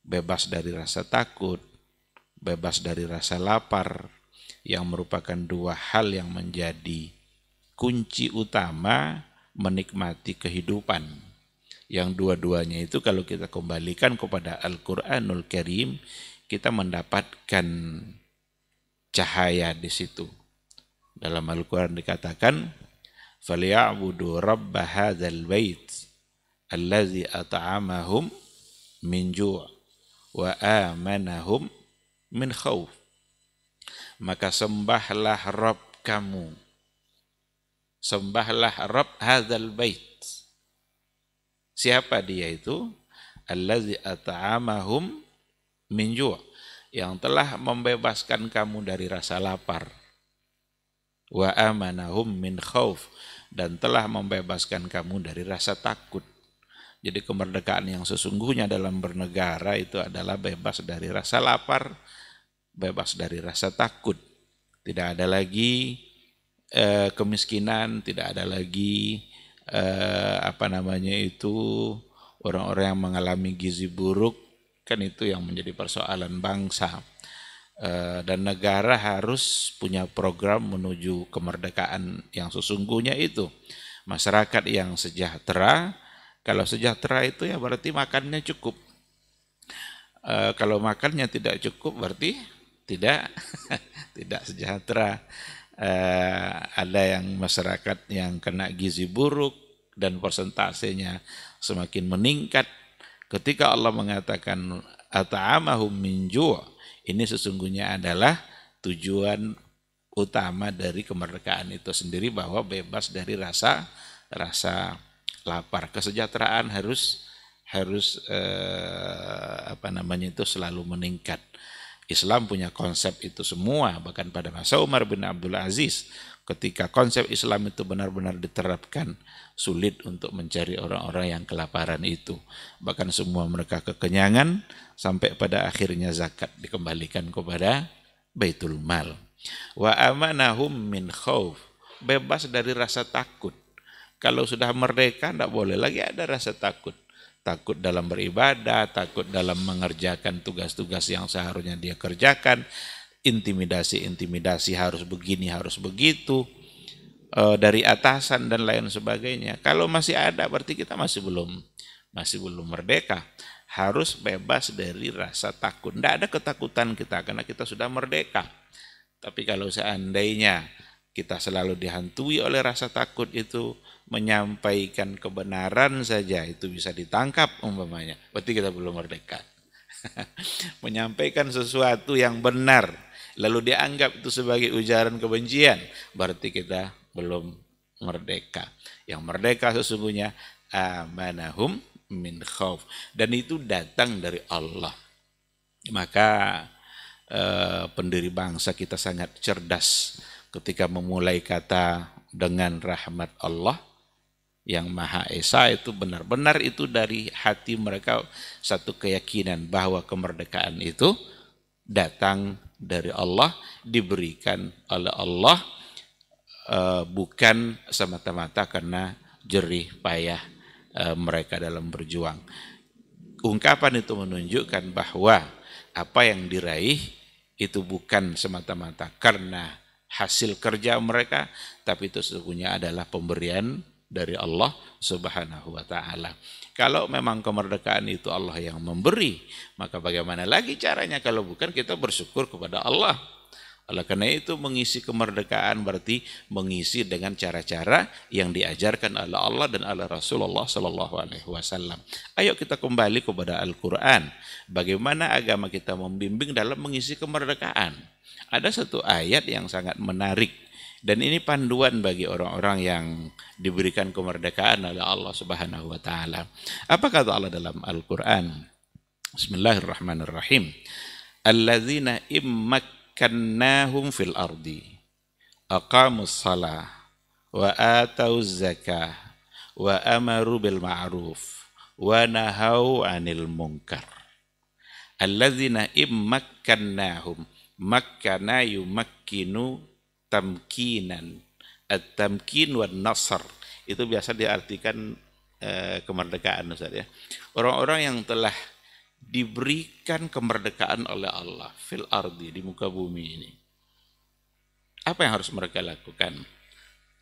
C: bebas dari rasa takut, bebas dari rasa lapar, yang merupakan dua hal yang menjadi kunci utama menikmati kehidupan. Yang dua-duanya itu kalau kita kembalikan kepada Al-Quranul Karim, kita mendapatkan cahaya di situ. Dalam Al-Quran dikatakan, فَلْيَعْبُدُوا رَبَّ هَذَا الْبَيْتِ الَّذِي أَطْعَمَهُمْ مِنْ جُوعٍ وَآمَنَهُمْ مِنْ خَوْفٍ. Maka sembahlah Rabb kamu, sembahlah Rabb hadzal bait. Siapa dia itu? Allazi at'amahum min ju', yang telah membebaskan kamu dari rasa lapar. Wa amanahum min khauf, dan telah membebaskan kamu dari rasa takut. Jadi kemerdekaan yang sesungguhnya dalam bernegara itu adalah bebas dari rasa lapar, bebas dari rasa takut. Tidak ada lagi kemiskinan, tidak ada lagi orang-orang yang mengalami gizi buruk. Kan itu yang menjadi persoalan bangsa. Dan negara harus punya program menuju kemerdekaan yang sesungguhnya itu. Masyarakat yang sejahtera, kalau sejahtera itu ya berarti makannya cukup. Kalau makannya tidak cukup berarti tidak sejahtera. Ada yang masyarakat yang kena gizi buruk dan persentasenya semakin meningkat. Ketika Allah mengatakan at'amahum min ju', ini sesungguhnya adalah tujuan utama dari kemerdekaan itu sendiri, bahwa bebas dari rasa lapar. Kesejahteraan harus selalu meningkat. Islam punya konsep itu semua, bahkan pada masa Umar bin Abdul Aziz, ketika konsep Islam itu benar-benar diterapkan, sulit untuk mencari orang-orang yang kelaparan itu. Bahkan semua mereka kekenyangan, sampai pada akhirnya zakat dikembalikan kepada Baitul Mal. Wa amanahum min khauf, bebas dari rasa takut. Kalau sudah merdeka, tidak boleh lagi ada rasa takut. Takut dalam beribadah, takut dalam mengerjakan tugas-tugas yang seharusnya dia kerjakan, intimidasi harus begini, harus begitu, dari atasan dan lain sebagainya. Kalau masih ada, berarti kita masih masih belum merdeka. Harus bebas dari rasa takut. Tidak ada ketakutan kita karena kita sudah merdeka. Tapi kalau seandainya kita selalu dihantui oleh rasa takut itu, menyampaikan kebenaran saja itu bisa ditangkap umpamanya, berarti kita belum merdeka. Menyampaikan sesuatu yang benar lalu dianggap itu sebagai ujaran kebencian, berarti kita belum merdeka. Yang merdeka sesungguhnya amanahum min khauf, dan itu datang dari Allah. Maka pendiri bangsa kita sangat cerdas ketika memulai kata dengan rahmat Allah yang Maha Esa, itu benar-benar itu dari hati mereka satu keyakinan bahwa kemerdekaan itu datang dari Allah, diberikan oleh Allah, bukan semata-mata karena jerih payah mereka dalam berjuang. Ungkapan itu menunjukkan bahwa apa yang diraih itu bukan semata-mata karena hasil kerja mereka, tapi itu sesungguhnya adalah pemberian dari Allah Subhanahu wa Ta'ala. Kalau memang kemerdekaan itu Allah yang memberi, maka bagaimana lagi caranya kalau bukan kita bersyukur kepada Allah. Oleh karena itu mengisi kemerdekaan berarti mengisi dengan cara-cara yang diajarkan oleh Allah dan oleh Rasulullah Sallallahu Alaihi Wasallam. Ayo kita kembali kepada Al-Quran. Bagaimana agama kita membimbing dalam mengisi kemerdekaan. Ada satu ayat yang sangat menarik. Dan ini panduan bagi orang-orang yang diberikan kemerdekaan oleh Allah Subhanahu wa Ta'ala. Apa kata Allah dalam Al-Quran? Bismillahirrahmanirrahim. Alladzina immakkannahum fil ardi aqamus salah wa atauz zakah wa amaru bil ma'ruf wa nahau 'anil munkar. Alladzina immakkannahum, makkana yumakkinu tamkinan, at-tamkin wan nasr, itu biasa diartikan kemerdekaan, Ustaz ya. Orang-orang yang telah diberikan kemerdekaan oleh Allah fil ardi, di muka bumi ini. Apa yang harus mereka lakukan?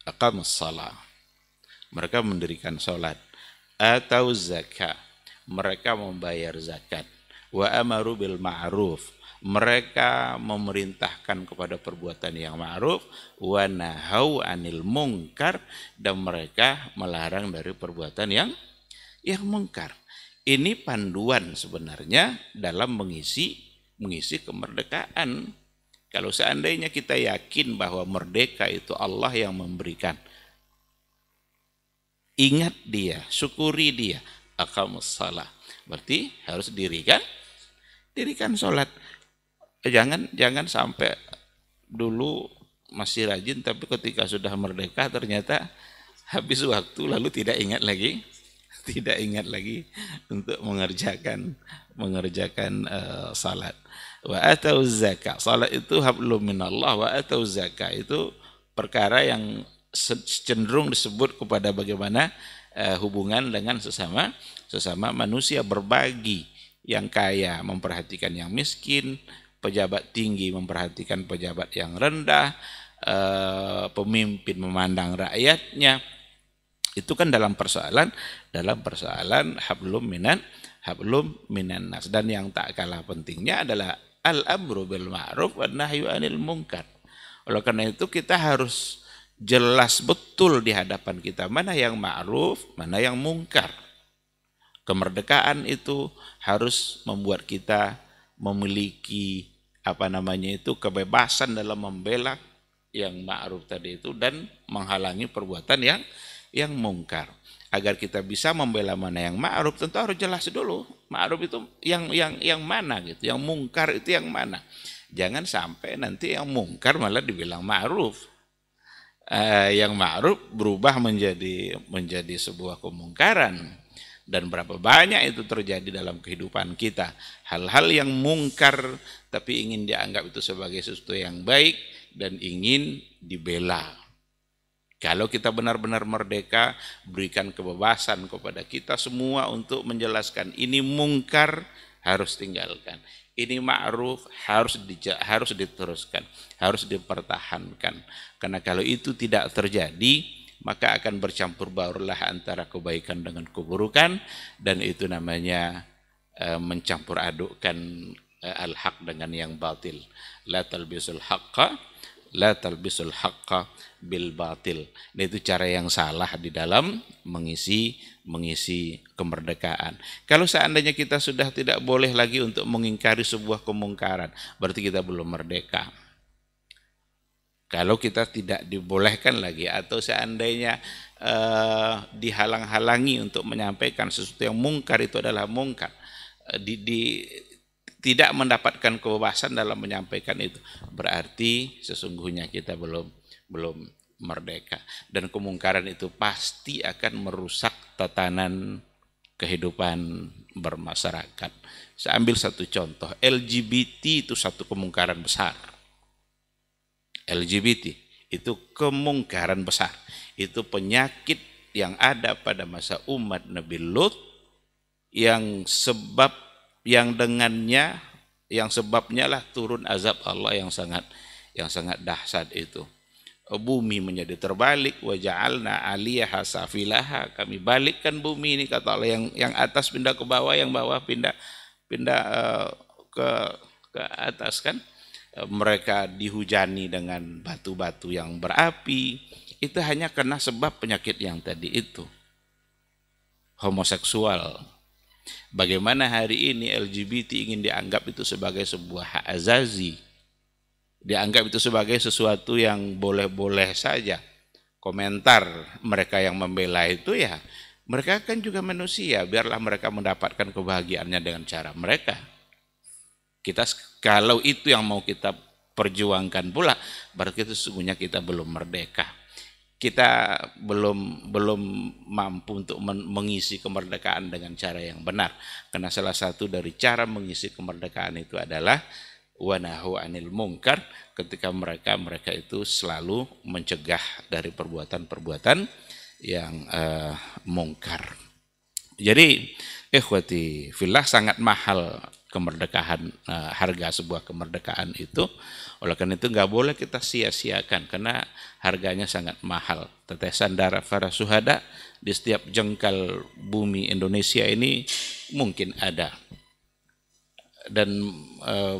C: Aqamus shalah, mereka mendirikan salat. Atau zakat, mereka membayar zakat. Wa amaru bil ma'ruf, mereka memerintahkan kepada perbuatan yang ma'ruf, wa nahau 'anil munkar, dan mereka melarang dari perbuatan yang munkar. Ini panduan sebenarnya dalam mengisi kemerdekaan. Kalau seandainya kita yakin bahwa merdeka itu Allah yang memberikan, ingat dia, syukuri dia, aqamus shalah, berarti harus dirikan salat. Jangan sampai dulu masih rajin tapi ketika sudah merdeka ternyata habis waktu lalu tidak ingat lagi untuk mengerjakan salat. Wa atau zakat, salat itu hablum minallah, wa atau zakat itu perkara yang cenderung disebut kepada bagaimana hubungan dengan sesama manusia, berbagi. Yang kaya memperhatikan yang miskin, pejabat tinggi memperhatikan pejabat yang rendah, pemimpin memandang rakyatnya. Itu kan dalam persoalan hablum minan nas. Dan yang tak kalah pentingnya adalah al-amru bil ma'ruf wan nahyu 'anil munkar. Oleh karena itu kita harus jelas betul di hadapan kita mana yang ma'ruf, mana yang mungkar. Kemerdekaan itu harus membuat kita memiliki kebebasan dalam membela yang ma'ruf tadi itu dan menghalangi perbuatan yang mungkar. Agar kita bisa membela mana yang ma'ruf, tentu harus jelas dulu ma'ruf itu yang mana gitu, yang mungkar itu yang mana. Jangan sampai nanti yang mungkar malah dibilang ma'ruf. Yang ma'ruf berubah menjadi sebuah kemungkaran. Dan berapa banyak itu terjadi dalam kehidupan kita. Hal-hal yang mungkar tapi ingin dianggap itu sebagai sesuatu yang baik dan ingin dibela. Kalau kita benar-benar merdeka, berikan kebebasan kepada kita semua untuk menjelaskan ini mungkar harus tinggalkan. Ini ma'ruf harus diteruskan, harus dipertahankan. Karena kalau itu tidak terjadi, maka akan bercampur baurlah antara kebaikan dengan keburukan, dan itu namanya mencampur adukkan al-haq dengan yang batil. La talbisul haqqa bil batil. Nah, itu cara yang salah di dalam mengisi kemerdekaan. Kalau seandainya kita sudah tidak boleh lagi untuk mengingkari sebuah kemungkaran, berarti kita belum merdeka. Kalau kita tidak dibolehkan lagi, atau seandainya dihalang-halangi untuk menyampaikan sesuatu yang mungkar, itu adalah mungkar, tidak mendapatkan kebebasan dalam menyampaikan itu, berarti sesungguhnya kita belum merdeka. Dan kemungkaran itu pasti akan merusak tatanan kehidupan bermasyarakat. Saya ambil satu contoh, LGBT itu satu kemungkaran besar. LGBT itu kemungkaran besar. Itu penyakit yang ada pada masa umat Nabi Lut, yang sebabnya lah turun azab Allah yang sangat dahsyat itu. Bumi menjadi terbalik, wa ja'alna 'aliyaha safilaha, kami balikkan bumi ini, kata Allah, yang atas pindah ke bawah, yang bawah pindah ke atas kan. Mereka dihujani dengan batu-batu yang berapi, itu hanya karena sebab penyakit yang tadi itu, homoseksual. Bagaimana hari ini LGBT ingin dianggap itu sebagai sebuah hak azazi, dianggap itu sebagai sesuatu yang boleh-boleh saja. Komentar mereka yang membela itu, ya mereka kan juga manusia, biarlah mereka mendapatkan kebahagiaannya dengan cara mereka. Kalau itu yang mau kita perjuangkan pula, berarti sesungguhnya kita belum merdeka. Kita belum mampu untuk mengisi kemerdekaan dengan cara yang benar. Karena salah satu dari cara mengisi kemerdekaan itu adalah wa nahu 'anil munkar, ketika mereka itu selalu mencegah dari perbuatan-perbuatan yang mungkar. Jadi ikhwati fillah, sangat mahal kemerdekaan, harga sebuah kemerdekaan itu. Oleh karena itu nggak boleh kita sia-siakan, karena harganya sangat mahal. Tetesan darah para syuhada di setiap jengkal bumi Indonesia ini mungkin ada, dan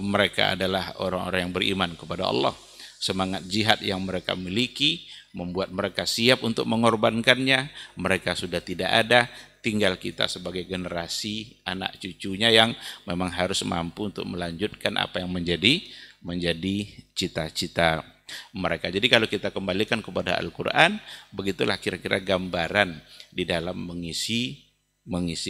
C: mereka adalah orang-orang yang beriman kepada Allah. Semangat jihad yang mereka miliki membuat mereka siap untuk mengorbankannya. Mereka sudah tidak ada, tinggal kita sebagai generasi anak cucunya yang memang harus mampu untuk melanjutkan apa yang menjadi cita-cita mereka. Jadi kalau kita kembalikan kepada Al-Quran, begitulah kira-kira gambaran di dalam mengisi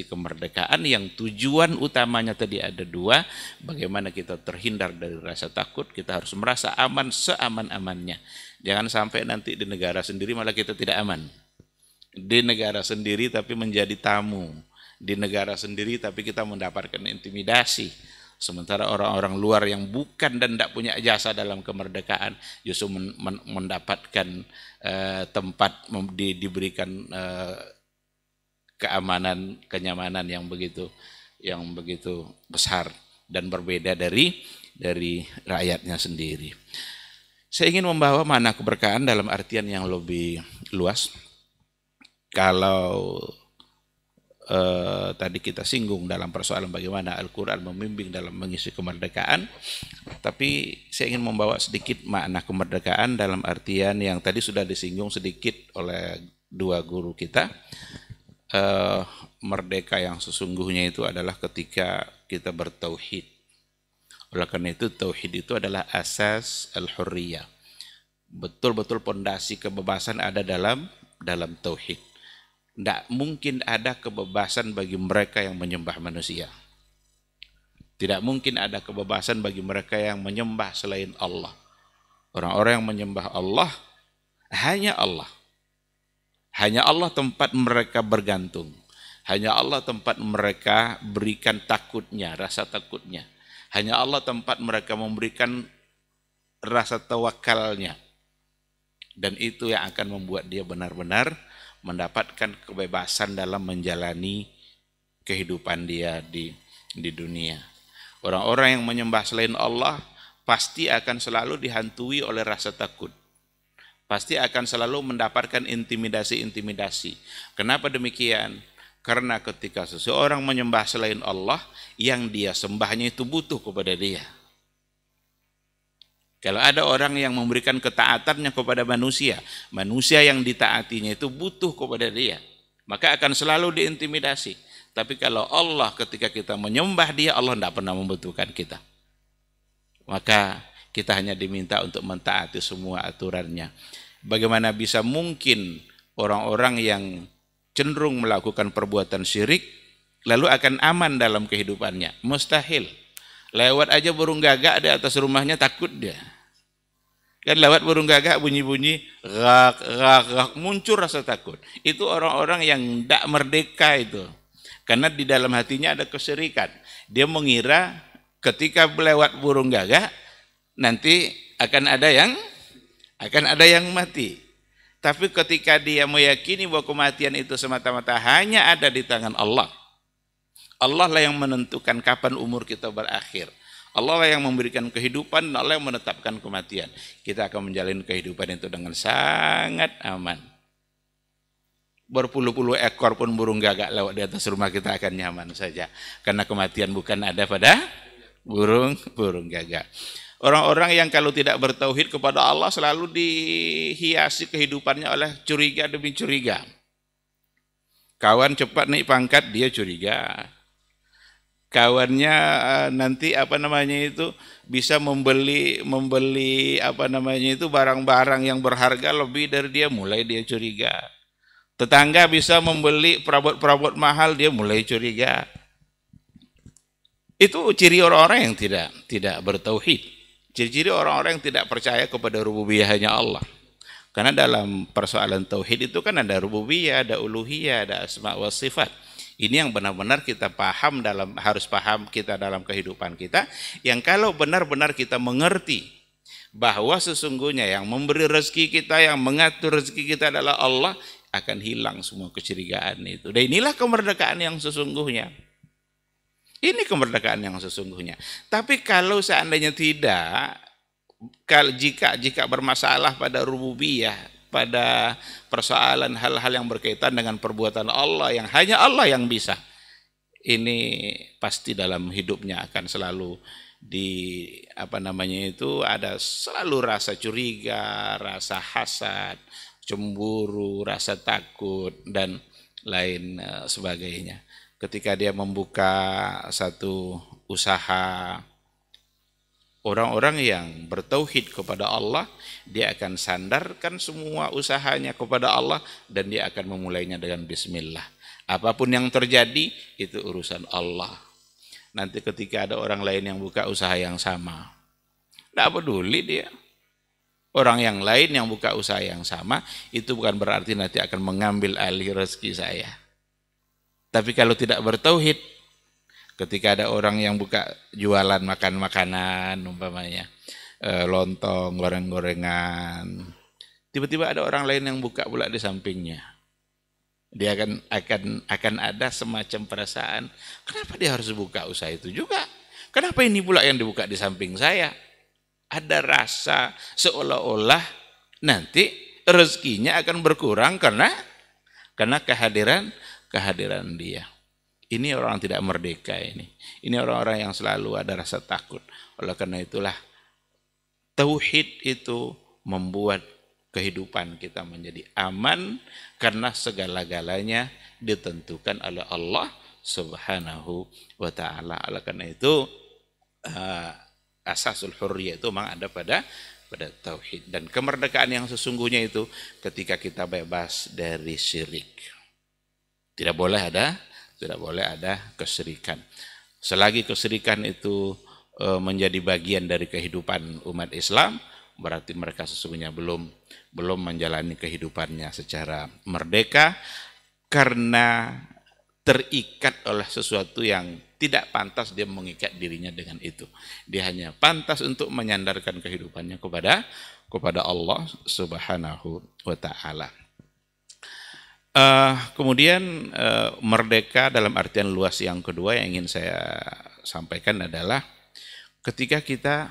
C: kemerdekaan, yang tujuan utamanya tadi ada dua. Bagaimana kita terhindar dari rasa takut, kita harus merasa aman seaman-amannya. Jangan sampai nanti di negara sendiri malah kita tidak aman. Di negara sendiri tapi menjadi tamu, di negara sendiri tapi kita mendapatkan intimidasi. Sementara orang-orang luar yang bukan dan tidak punya jasa dalam kemerdekaan justru mendapatkan tempat, diberikan keamanan, kenyamanan yang begitu besar dan berbeda dari rakyatnya sendiri. Saya ingin membawa makna keberkahan dalam artian yang lebih luas. Kalau tadi kita singgung dalam persoalan bagaimana Al-Quran membimbing dalam mengisi kemerdekaan, tapi saya ingin membawa sedikit makna kemerdekaan dalam artian yang tadi sudah disinggung sedikit oleh dua guru kita. Merdeka yang sesungguhnya itu adalah ketika kita bertauhid. Oleh karena itu tauhid itu adalah asas al-hurriyah. Betul-betul pondasi kebebasan ada dalam tauhid. Tidak mungkin ada kebebasan bagi mereka yang menyembah manusia. Tidak mungkin ada kebebasan bagi mereka yang menyembah selain Allah. Orang-orang yang menyembah Allah, hanya Allah. Hanya Allah tempat mereka bergantung. Hanya Allah tempat mereka berikan takutnya, rasa takutnya. Hanya Allah tempat mereka memberikan rasa tawakalnya. Dan itu yang akan membuat dia benar-benar mendapatkan kebebasan dalam menjalani kehidupan dia di dunia. Orang-orang yang menyembah selain Allah pasti akan selalu dihantui oleh rasa takut. pasti akan selalu mendapatkan intimidasi-intimidasi. Kenapa demikian? Karena ketika seseorang menyembah selain Allah, yang dia sembahnya itu butuh kepada dia. Kalau ada orang yang memberikan ketaatannya kepada manusia, manusia yang ditaatinya itu butuh kepada dia, maka akan selalu diintimidasi. Tapi kalau Allah ketika kita menyembah dia, Allah tidak pernah membutuhkan kita. Maka kita hanya diminta untuk mentaati semua aturannya. Bagaimana bisa mungkin orang-orang yang cenderung melakukan perbuatan syirik lalu akan aman dalam kehidupannya? Mustahil. Lewat aja burung gagak di atas rumahnya takut dia. Kan lewat burung gagak bunyi-bunyi gak, muncul rasa takut. Itu orang-orang yang tidak merdeka itu. Karena di dalam hatinya ada kesyirikan. Dia mengira ketika lewat burung gagak nanti akan ada yang mati. Tapi ketika dia meyakini bahwa kematian itu semata-mata hanya ada di tangan Allah. Allah lah yang menentukan kapan umur kita berakhir. Allah lah yang memberikan kehidupan, Allah yang menetapkan kematian. Kita akan menjalani kehidupan itu dengan sangat aman. Berpuluh-puluh ekor pun burung gagak lewat di atas rumah kita akan nyaman saja. Karena kematian bukan ada pada burung gagak. Orang-orang yang kalau tidak bertauhid kepada Allah selalu dihiasi kehidupannya oleh curiga demi curiga. Kawan cepat naik pangkat, dia curiga. Kawannya nanti bisa membeli barang-barang yang berharga lebih dari dia, mulai dia curiga. Tetangga bisa membeli perabot-perabot mahal, dia mulai curiga. Itu ciri orang-orang yang tidak bertauhid. Ciri-ciri orang-orang yang tidak percaya kepada rububiyahnya Allah. Karena dalam persoalan tauhid itu kan ada rububiyah, ada uluhiyah, ada asma wa sifat. Ini yang benar-benar kita harus paham kita dalam kehidupan kita, yang kalau benar-benar kita mengerti bahwa sesungguhnya yang memberi rezeki kita, yang mengatur rezeki kita adalah Allah, akan hilang semua kecurigaan itu. Dan inilah kemerdekaan yang sesungguhnya. Ini kemerdekaan yang sesungguhnya. Tapi kalau seandainya tidak, jika bermasalah pada rububiyah, pada persoalan hal-hal yang berkaitan dengan perbuatan Allah yang hanya Allah yang bisa, ini pasti dalam hidupnya akan selalu ada selalu rasa curiga, rasa hasad, cemburu, rasa takut dan lain sebagainya. Ketika dia membuka satu usaha, orang-orang yang bertauhid kepada Allah, dia akan sandarkan semua usahanya kepada Allah dan dia akan memulainya dengan bismillah. Apapun yang terjadi, itu urusan Allah. Nanti ketika ada orang lain yang buka usaha yang sama, tidak peduli dia. Orang yang lain yang buka usaha yang sama, itu bukan berarti nanti akan mengambil alih rezeki saya. Tapi kalau tidak bertauhid, ketika ada orang yang buka jualan makanan umpamanya, lontong, goreng-gorengan, tiba-tiba ada orang lain yang buka pula di sampingnya. Dia akan ada semacam perasaan, kenapa dia harus buka usaha itu juga? Kenapa ini pula yang dibuka di samping saya? Ada rasa seolah-olah nanti rezekinya akan berkurang karena kehadiran dia. Ini orang tidak merdeka ini. Ini orang-orang yang selalu ada rasa takut. Oleh karena itulah tauhid itu membuat kehidupan kita menjadi aman karena segala-galanya ditentukan oleh Allah Subhanahu wa taala. Oleh karena itu asasul hurriyah itu memang ada pada tauhid, dan kemerdekaan yang sesungguhnya itu ketika kita bebas dari syirik. Tidak boleh ada kesyirikan. Selagi kesyirikan itu menjadi bagian dari kehidupan umat Islam, berarti mereka sesungguhnya belum menjalani kehidupannya secara merdeka karena terikat oleh sesuatu yang tidak pantas dia mengikat dirinya dengan itu. Dia hanya pantas untuk menyandarkan kehidupannya kepada Allah Subhanahu wa taala. Kemudian merdeka dalam artian luas yang kedua yang ingin saya sampaikan adalah ketika kita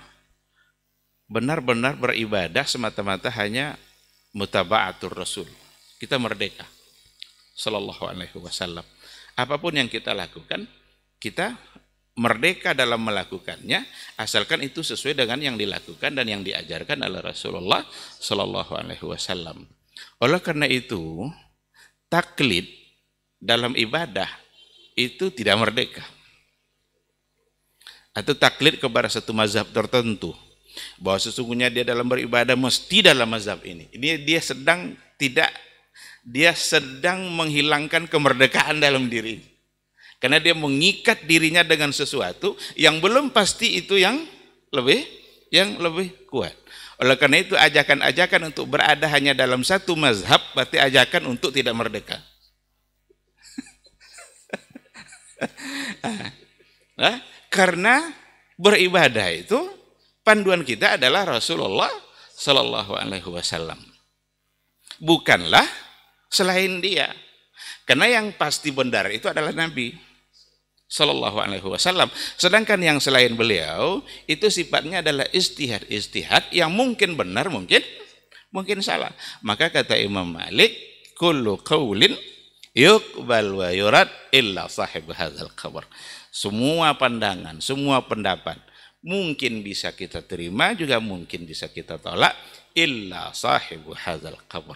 C: benar-benar beribadah semata-mata hanya mutaba'atur Rasul. Kita merdeka. Sallallahu alaihi wasallam. Apapun yang kita lakukan, kita merdeka dalam melakukannya, asalkan itu sesuai dengan yang dilakukan dan yang diajarkan oleh Rasulullah sallallahu alaihi wasallam. Oleh karena itu, taklid dalam ibadah itu tidak merdeka. Atau taklid kepada satu mazhab tertentu, bahwa sesungguhnya dia dalam beribadah mesti dalam mazhab ini. Ini dia sedang menghilangkan kemerdekaan dalam diri. Karena dia mengikat dirinya dengan sesuatu yang belum pasti itu yang lebih kuat. Oleh karena itu ajakan-ajakan untuk berada hanya dalam satu mazhab berarti ajakan untuk tidak merdeka. Karena beribadah itu panduan kita adalah Rasulullah sallallahu alaihi wasallam. Bukanlah selain dia. Karena yang pasti benar itu adalah Nabi sallallahu alaihi wasallam. Sedangkan yang selain beliau itu sifatnya adalah istihad yang mungkin benar, mungkin salah. Maka kata Imam Malik, kullu qaulin yuqbal wa yurad illa sahib hadzal qabr. Semua pandangan, semua pendapat mungkin bisa kita terima, juga mungkin bisa kita tolak, illa sahibu hadzal qabr,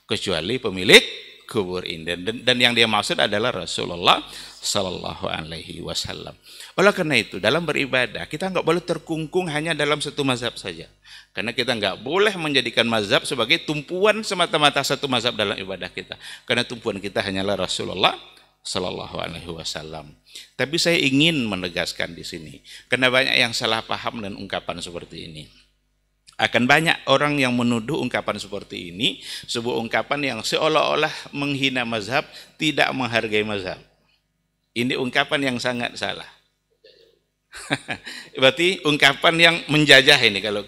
C: kecuali pemilik kubur ini. Dan yang dia maksud adalah Rasulullah sallallahu alaihi wasallam. Oleh karena itu, dalam beribadah kita nggak boleh terkungkung hanya dalam satu mazhab saja. Karena kita nggak boleh menjadikan mazhab sebagai tumpuan semata-mata satu mazhab dalam ibadah kita. Karena tumpuan kita hanyalah Rasulullah sallallahu alaihi wasallam. Tapi saya ingin menegaskan di sini, karena banyak yang salah paham dan ungkapan seperti ini. Akan banyak orang yang menuduh ungkapan seperti ini sebuah ungkapan yang seolah-olah menghina mazhab, tidak menghargai mazhab. Ini ungkapan yang sangat salah. Berarti ungkapan yang menjajah ini kalau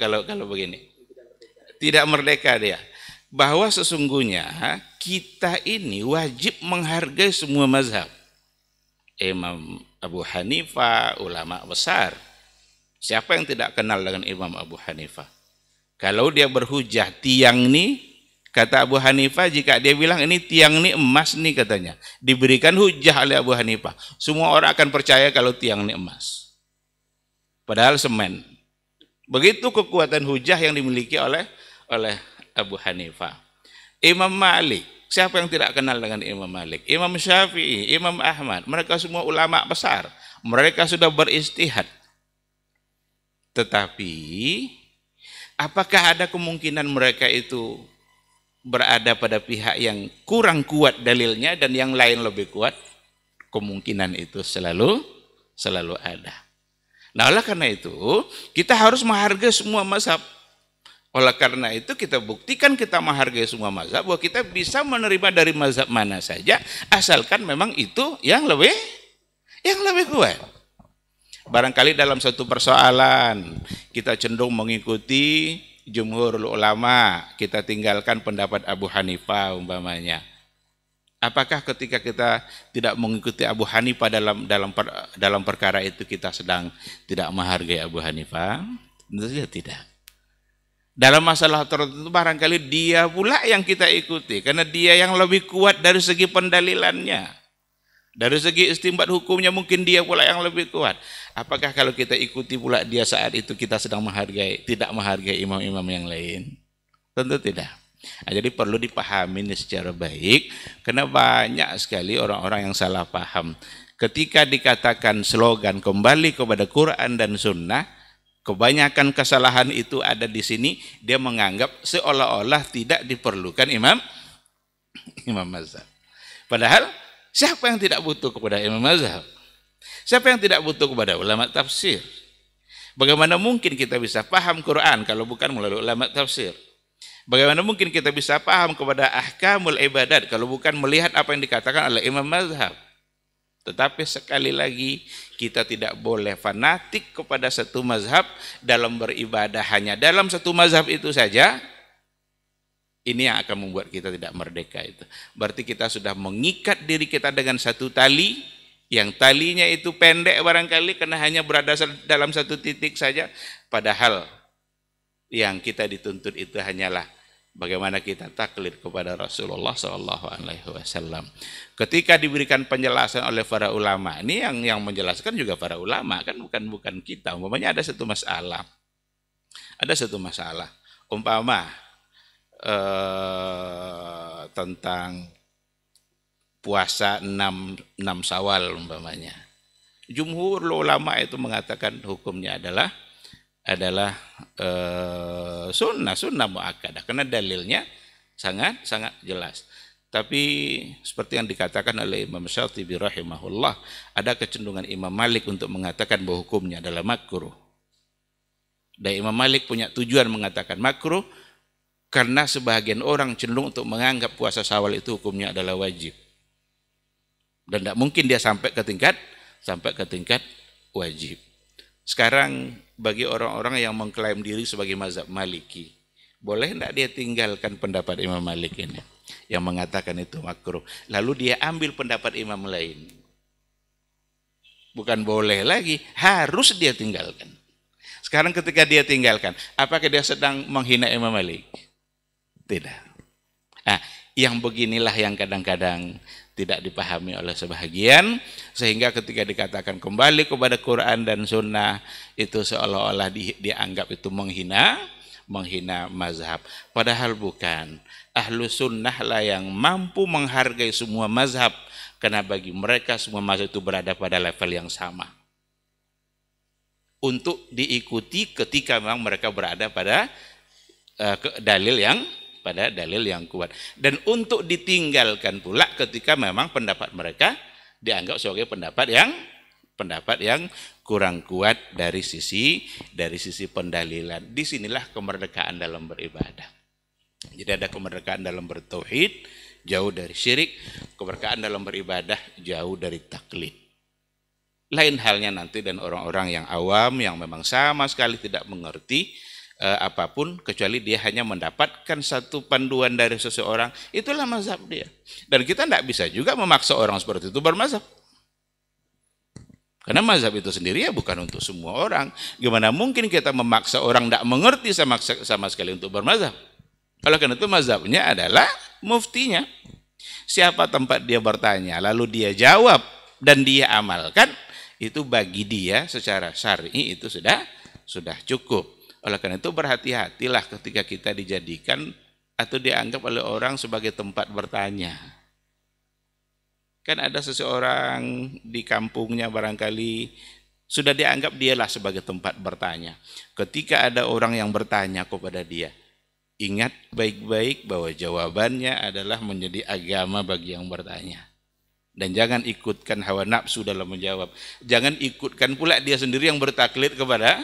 C: begini. Tidak merdeka dia. Bahwa sesungguhnya kita ini wajib menghargai semua mazhab. Imam Abu Hanifah, ulama besar. Siapa yang tidak kenal dengan Imam Abu Hanifah? Kalau dia berhujah tiang nih, kata Abu Hanifah, jika dia bilang ini tiang nih emas nih katanya, diberikan hujah oleh Abu Hanifah, semua orang akan percaya kalau tiang nih emas. Padahal semen. Begitu kekuatan hujah yang dimiliki oleh Abu Hanifah. Imam Malik, siapa yang tidak kenal dengan Imam Malik? Imam Syafi'i, Imam Ahmad, mereka semua ulama besar. Mereka sudah beristihad. Tetapi apakah ada kemungkinan mereka itu berada pada pihak yang kurang kuat dalilnya dan yang lain lebih kuat? Kemungkinan itu selalu ada. Nah, oleh karena itu kita harus menghargai semua mazhab. Oleh karena itu kita buktikan kita menghargai semua mazhab, bahwa kita bisa menerima dari mazhab mana saja asalkan memang itu yang lebih kuat. Barangkali dalam satu persoalan kita cenderung mengikuti jumhurul ulama, kita tinggalkan pendapat Abu Hanifah umpamanya. Apakah ketika kita tidak mengikuti Abu Hanifah dalam perkara itu kita sedang tidak menghargai Abu Hanifah? Tentu saja tidak. Dalam masalah tertentu barangkali dia pula yang kita ikuti karena dia yang lebih kuat dari segi pendalilannya. Dari segi istinbat hukumnya mungkin dia pula yang lebih kuat. Apakah kalau kita ikuti pula dia saat itu kita sedang tidak menghargai imam-imam yang lain? Tentu tidak. Nah, jadi perlu dipahami secara baik karena banyak sekali orang-orang yang salah paham. Ketika dikatakan slogan kembali kepada Quran dan Sunnah, kebanyakan kesalahan itu ada di sini. Dia menganggap seolah-olah tidak diperlukan imam mazhab. Padahal siapa yang tidak butuh kepada imam mazhab? Siapa yang tidak butuh kepada ulama tafsir? Bagaimana mungkin kita bisa paham Quran kalau bukan melalui ulama tafsir? Bagaimana mungkin kita bisa paham kepada ahkamul ibadat kalau bukan melihat apa yang dikatakan oleh imam mazhab? Tetapi sekali lagi kita tidak boleh fanatik kepada satu mazhab dalam beribadah hanya dalam satu mazhab itu saja. Ini yang akan membuat kita tidak merdeka itu. Berarti kita sudah mengikat diri kita dengan satu tali, yang talinya itu pendek barangkali karena hanya berada dalam satu titik saja. Padahal yang kita dituntut itu hanyalah Bagaimana kita taklid kepada Rasulullah SAW. Ketika diberikan penjelasan oleh para ulama, ini yang menjelaskan juga para ulama, kan bukan kita. Umpamanya ada satu masalah, umpama tentang puasa 6 Syawal umpamanya. Jumhur ulama itu mengatakan hukumnya adalah sunnah muakkadah karena dalilnya sangat jelas. Tapi seperti yang dikatakan oleh Imam Syatibi rahimahullah, ada kecenderungan Imam Malik untuk mengatakan bahwa hukumnya adalah makruh. Dan Imam Malik punya tujuan mengatakan makruh karena sebagian orang cenderung untuk menganggap puasa Syawal itu hukumnya adalah wajib. Dan tidak mungkin dia sampai ke tingkat wajib. Sekarang bagi orang-orang yang mengklaim diri sebagai mazhab Maliki, boleh tidak dia tinggalkan pendapat Imam Malik ini yang mengatakan itu makruh, lalu dia ambil pendapat imam lain? Bukan boleh lagi, harus dia tinggalkan. Sekarang ketika dia tinggalkan, apakah dia sedang menghina Imam Malik? Tidak. Nah, yang beginilah yang kadang-kadang tidak dipahami oleh sebahagian, sehingga ketika dikatakan kembali kepada Quran dan Sunnah, itu seolah-olah dianggap itu menghina mazhab. Padahal bukan. Ahlu sunnah lah yang mampu menghargai semua mazhab, karena bagi mereka semua mazhab itu berada pada level yang sama untuk diikuti ketika memang mereka berada pada dalil yang kuat, dan untuk ditinggalkan pula ketika memang pendapat mereka dianggap sebagai pendapat yang kurang kuat dari sisi pendalilan. Disinilah kemerdekaan dalam beribadah. Jadi ada kemerdekaan dalam bertauhid, jauh dari syirik, kemerdekaan dalam beribadah, jauh dari taklid. Lain halnya nanti dan orang-orang yang awam yang memang sama sekali tidak mengerti apapun, kecuali dia hanya mendapatkan satu panduan dari seseorang, itulah mazhab dia. Dan kita tidak bisa juga memaksa orang seperti itu bermazhab, karena mazhab itu sendiri ya bukan untuk semua orang. Gimana mungkin kita memaksa orang tidak mengerti sama sekali untuk bermazhab? Oleh karena itu mazhabnya adalah muftinya. Siapa tempat dia bertanya lalu dia jawab dan dia amalkan, itu bagi dia secara syar'i itu sudah cukup. Oleh karena itu berhati-hatilah ketika kita dijadikan atau dianggap oleh orang sebagai tempat bertanya. Kan ada seseorang di kampungnya barangkali sudah dianggap dialah sebagai tempat bertanya. Ketika ada orang yang bertanya kepada dia, ingat baik-baik bahwa jawabannya adalah menjadi agama bagi yang bertanya. Dan jangan ikutkan hawa nafsu dalam menjawab. Jangan ikutkan pula dia sendiri yang bertaklid kepada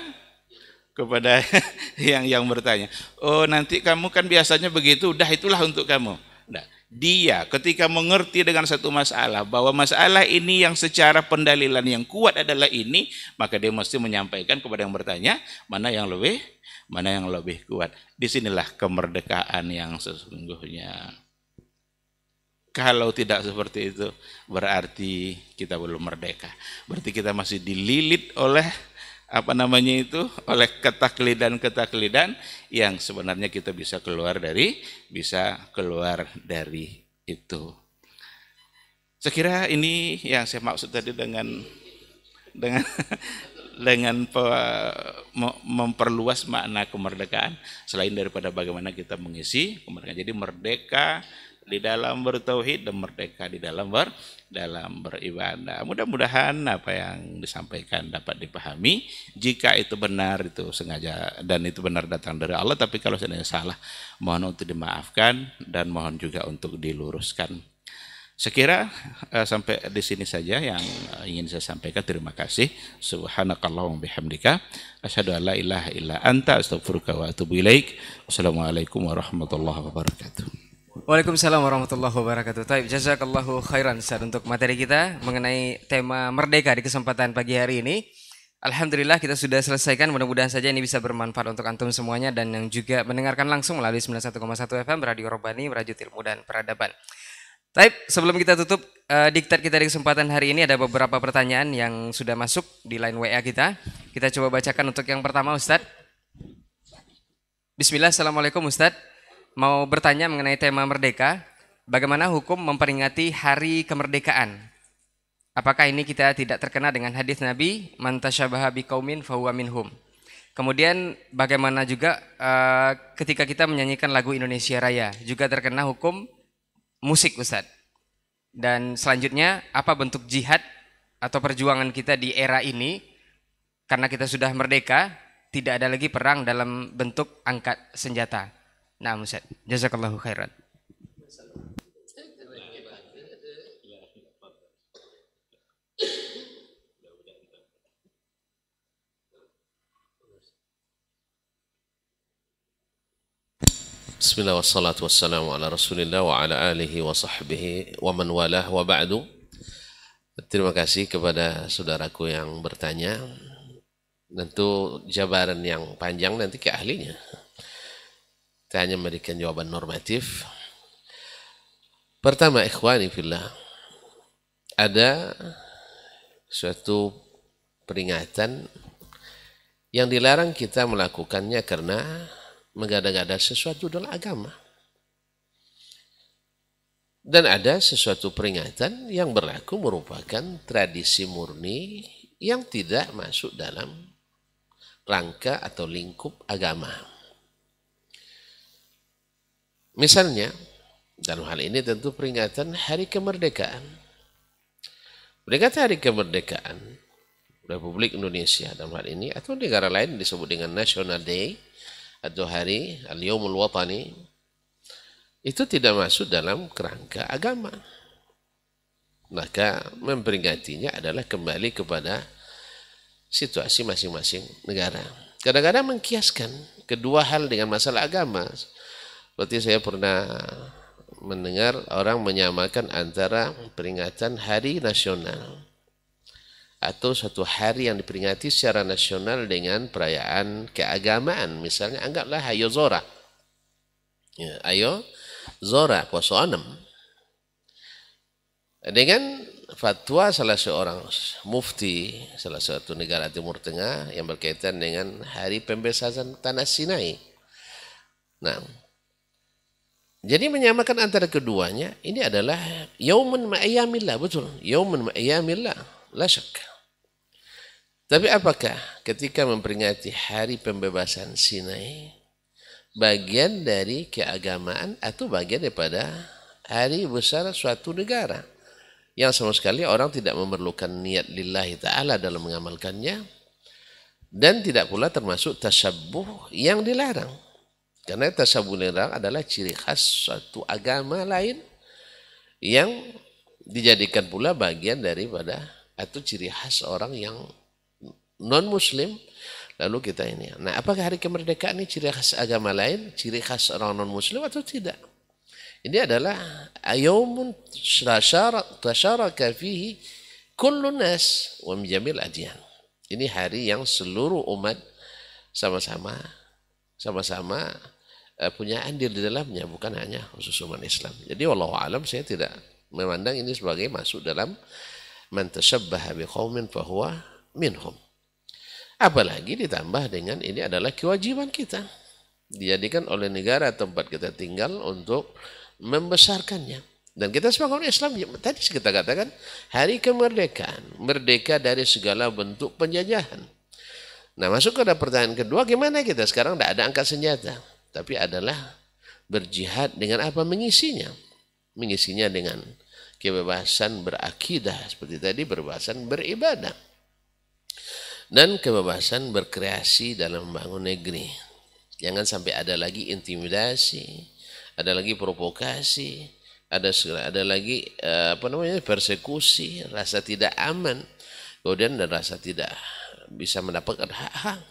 C: yang bertanya. Oh, nanti kamu kan biasanya begitu, udah itulah untuk kamu. Nah, dia ketika mengerti dengan satu masalah bahwa masalah ini yang secara pendalilan yang kuat adalah ini, maka dia mesti menyampaikan kepada yang bertanya mana yang lebih kuat. Disinilah kemerdekaan yang sesungguhnya. Kalau tidak seperti itu, berarti kita belum merdeka. Berarti kita masih dililit oleh oleh ketaklidan yang sebenarnya kita bisa keluar dari itu. Saya kira ini yang saya maksud tadi dengan memperluas makna kemerdekaan, selain daripada bagaimana kita mengisi kemerdekaan. Jadi merdeka di dalam bertauhid dan merdeka di dalam beribadah. Mudah-mudahan apa yang disampaikan dapat dipahami. Jika itu benar, itu sengaja dan itu benar datang dari Allah, tapi kalau seandainya salah, mohon untuk dimaafkan dan mohon juga untuk diluruskan. Saya kira sampai di sini saja yang ingin saya sampaikan. Terima kasih. Subhanakallahumma bihamdika asyhadu an la ilaha illa anta astaghfiruka wa atubu ilaik. Wassalamualaikum warahmatullahi wabarakatuh.
B: Waalaikumsalam warahmatullahi wabarakatuh. Taib, jazakallahu khairan Ustaz untuk materi kita mengenai tema merdeka di kesempatan pagi hari ini. Alhamdulillah kita sudah selesaikan, mudah-mudahan saja ini bisa bermanfaat untuk antum semuanya dan yang juga mendengarkan langsung melalui 91,1 FM Radio Robbani, Radio Ilmu dan Peradaban. Taib, sebelum kita tutup diktat kita di kesempatan hari ini, ada beberapa pertanyaan yang sudah masuk di line WA kita. Kita coba bacakan untuk yang pertama, Ustaz. Bismillah, assalamualaikum Ustaz. mau bertanya mengenai tema merdeka. Bagaimana hukum memperingati hari kemerdekaan? Apakah ini kita tidak terkena dengan hadis Nabi, man tasyabaha biqaumin fahuwa minhum. Kemudian bagaimana juga ketika kita menyanyikan lagu Indonesia Raya, juga terkena hukum musik, Ustaz. Dan selanjutnya, apa bentuk jihad atau perjuangan kita di era ini, karena kita sudah merdeka, tidak ada lagi perang dalam bentuk angkat senjata. Nah, Ustaz, jazakallahu khairan.
D: Bismillah wassalatu wassalamu ala rasulillah wa ala alihi wa sahbihi wa man walah wa ba'du. Terima kasih kepada saudaraku yang bertanya. Tentu jabaran yang panjang nanti ke ahlinya. Kita hanya memberikan jawaban normatif. Pertama, ikhwani fillah, ada suatu peringatan yang dilarang kita melakukannya karena mengada-gada sesuatu dalam agama. Dan ada sesuatu peringatan yang berlaku merupakan tradisi murni yang tidak masuk dalam rangka atau lingkup agama. Misalnya, dalam hal ini tentu peringatan hari kemerdekaan. Peringatan hari kemerdekaan Republik Indonesia dalam hal ini atau negara lain disebut dengan National Day atau hari Al-Yawmul Watani, itu tidak masuk dalam kerangka agama. Maka memperingatinya adalah kembali kepada situasi masing-masing negara. Kadang-kadang mengkiaskan kedua hal dengan masalah agama. Seperti saya pernah mendengar orang menyamakan antara peringatan hari nasional atau suatu hari yang diperingati secara nasional dengan perayaan keagamaan. Misalnya anggaplah Ayo Zora. Ya, Ayo Zora, puasa 6. Dengan fatwa salah seorang mufti salah satu negara Timur Tengah yang berkaitan dengan hari pembebasan tanah Sinai. Nah, jadi menyamakan antara keduanya, ini adalah Yaumun ma'ayyamillah, betul. Yaumun ma'ayyamillah, la syak. Tapi apakah ketika memperingati hari pembebasan Sinai bagian dari keagamaan atau bagian daripada hari besar suatu negara yang sama sekali orang tidak memerlukan niat lillahi ta'ala dalam mengamalkannya dan tidak pula termasuk tasabbuh yang dilarang. Karena tasabbuh yang dilarang adalah ciri khas suatu agama lain yang dijadikan pula bagian daripada atau ciri khas orang yang non-muslim, lalu kita ini. Nah, apakah hari kemerdekaan ini ciri khas agama lain, ciri khas orang non-muslim atau tidak? Ini adalah yaumun tasyaraka fihi kullu nas wa min jamil adyan. Ini hari yang seluruh umat sama-sama punya andil di dalamnya, bukan hanya khusus umat Islam. Jadi wallahu alam, saya tidak memandang ini sebagai masuk dalam man tashabbaha biqaumin fahuwa minhum. Apalagi ditambah dengan ini adalah kewajiban kita. Dijadikan oleh negara tempat kita tinggal untuk membesarkannya. Dan kita sebagai orang Islam, tadi kita katakan, hari kemerdekaan. Merdeka dari segala bentuk penjajahan. Nah, masuk ke pertanyaan kedua, gimana kita sekarang tidak ada angkat senjata. Tapi adalah berjihad dengan apa mengisinya. Mengisinya dengan kebebasan berakidah. Seperti tadi, kebebasan beribadah. Dan kebebasan berkreasi dalam membangun negeri. Jangan sampai ada lagi intimidasi, ada lagi provokasi, ada lagi persekusi, rasa tidak aman, kemudian dan rasa tidak bisa mendapatkan hak-hak.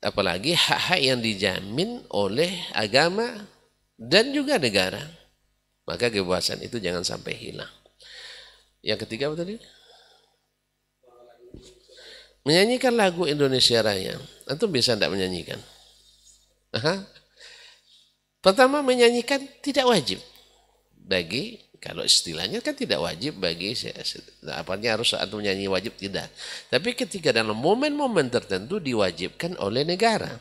D: Apalagi hak-hak yang dijamin oleh agama dan juga negara. Maka kebebasan itu jangan sampai hilang. Yang ketiga apa tadi? Menyanyikan lagu Indonesia Raya. Antum bisa tidak menyanyikan? Pertama, menyanyikan tidak wajib. Bagi, kalau istilahnya kan tidak wajib bagi, apanya harus antum menyanyi wajib, tidak. Tapi ketika dalam momen-momen tertentu diwajibkan oleh negara.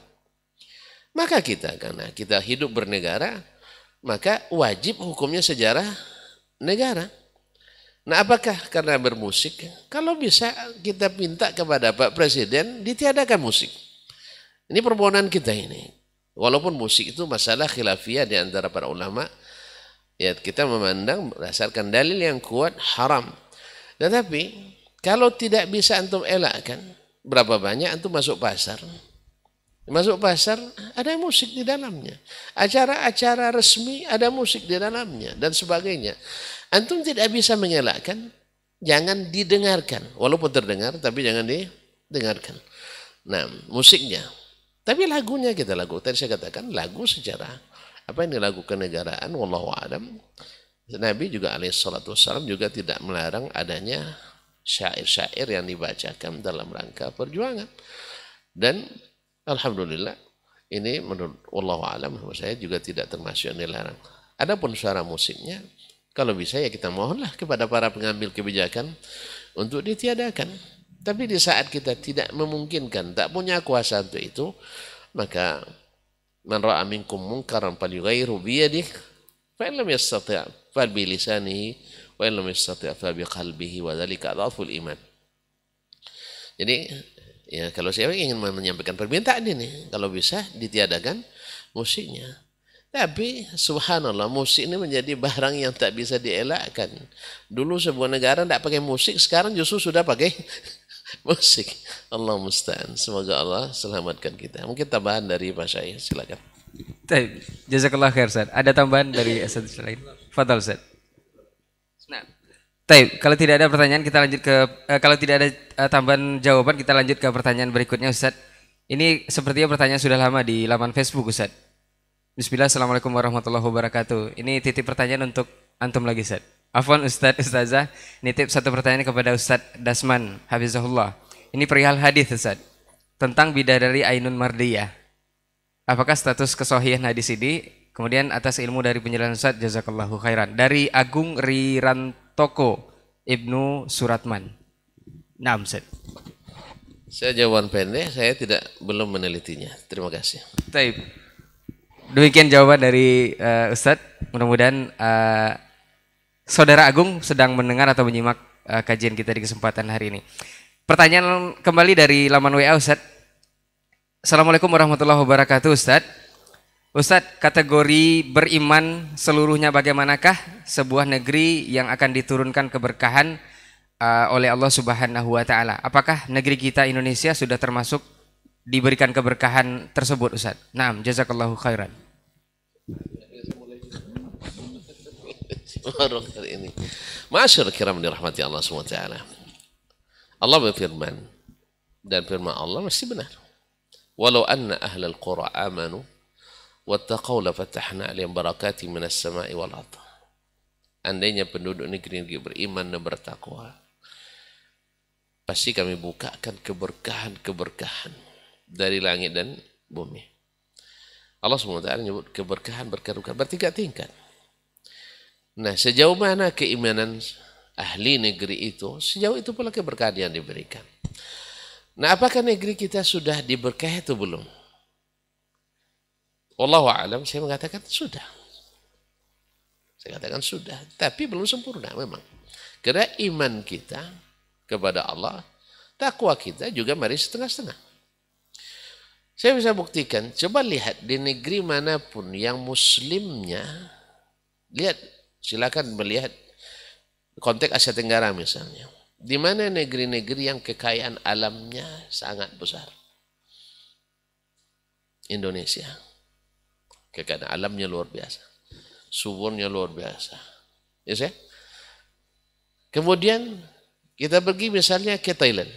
D: Maka kita, karena kita hidup bernegara, maka wajib hukumnya sejarah negara. Nah, apakah karena bermusik? Kalau bisa kita minta kepada Pak Presiden ditiadakan musik. Ini permohonan kita ini. Walaupun musik itu masalah khilafiyah di antara para ulama, ya kita memandang berdasarkan dalil yang kuat haram. Tetapi kalau tidak bisa antum elakkan, berapa banyak antum masuk pasar? Masuk pasar ada musik di dalamnya. Acara-acara resmi ada musik di dalamnya dan sebagainya. Antum tidak bisa mengelakkan, jangan didengarkan. Walaupun terdengar tapi jangan didengarkan. Nah, musiknya. Tapi lagunya kita lagu. Tadi saya katakan lagu secara apa ini lagu kenegaraan, wallahu a'lam. Nabi juga alaihissalatu wassalam juga tidak melarang adanya syair-syair yang dibacakan dalam rangka perjuangan. Dan alhamdulillah ini menurut wallahu a'lam saya juga tidak termasuk yang dilarang. Adapun suara musiknya, kalau bisa ya kita mohonlah kepada para pengambil kebijakan untuk ditiadakan. Tapi di saat kita tidak memungkinkan, tak punya kuasa untuk itu, maka man ra'a minkum munkaran falyughayyirhu biyadihi fa in lam yastati' fa bi lisanihi wa in lam yastati' fa bi qalbihi wa dzalika adhaful iman. Jadi ya kalau saya ingin menyampaikan permintaan ini, kalau bisa ditiadakan musiknya. Tapi subhanallah musik ini menjadi barang yang tak bisa dielakkan. Dulu sebuah negara tidak pakai musik, sekarang justru sudah pakai musik. Allah musta'an. Semoga Allah selamatkan kita. Mungkin tambahan dari Pak Syai, silakan.
B: Jazakallah khair Ustaz. Ada tambahan dari Ustaz lain? Fadal Ustaz. Nah, kalau tidak ada pertanyaan kita lanjut ke kalau tidak ada tambahan jawaban kita lanjut ke pertanyaan berikutnya Ustaz. Ini sepertinya pertanyaan sudah lama di laman Facebook Ustaz. Bismillah, assalamualaikum warahmatullahi wabarakatuh. Ini titip pertanyaan untuk antum lagi Ustaz. Afwan Ustazah, nitip satu pertanyaan kepada Ustaz Dasman Hafizahullah. Ini perihal hadis Ustaz tentang bidadari Ainun Mardiyah. Apakah status kesohihan hadis ini? Kemudian atas ilmu dari penjelasan Ustaz, jazakallahu khairan. Dari Agung Rirantoko Ibnu Suratman. Nah, Ustaz.
D: Saya jawaban pendek, saya belum menelitinya. Terima kasih.
B: Taib. Demikian jawaban dari Ustaz. Mudah-mudahan Saudara Agung sedang mendengar atau menyimak kajian kita di kesempatan hari ini. Pertanyaan kembali dari laman WA Ustaz. Assalamualaikum warahmatullahi wabarakatuh Ustaz. Ustaz, kategori beriman seluruhnya bagaimanakah sebuah negeri yang akan diturunkan keberkahan oleh Allah Subhanahu wa taala? Apakah negeri kita Indonesia sudah termasuk diberikan keberkahan tersebut Ustaz? Naam, jazakallahu khairan.
D: Baru kali ini. Masyaallah kiram dirahmati Allah SWT. Allah berfirman dan firman Allah mesti benar. Walau anna ahlal qura amanu wattaqau la fatahna 'alaihim barakatin minas sama'i wal ardh. Andainya penduduk negeri beriman dan bertakwa, pasti kami bukakan keberkahan-keberkahan dari langit dan bumi. Allah SWT menyebut keberkahan bertingkat tingkat. Nah, sejauh mana keimanan ahli negeri itu, sejauh itu pula keberkahan yang diberikan. Nah, apakah negeri kita sudah diberkahi atau belum? Wallahu a'lam, saya mengatakan sudah. Saya katakan sudah, tapi belum sempurna memang. Karena iman kita kepada Allah, takwa kita juga masih setengah-setengah. Saya bisa buktikan, coba lihat di negeri manapun yang muslimnya, lihat, silakan melihat konteks Asia Tenggara misalnya. Di mana negeri-negeri yang kekayaan alamnya sangat besar? Indonesia. Kekayaan alamnya luar biasa. Suburnya luar biasa. Ya, yes, kemudian kita pergi misalnya ke Thailand.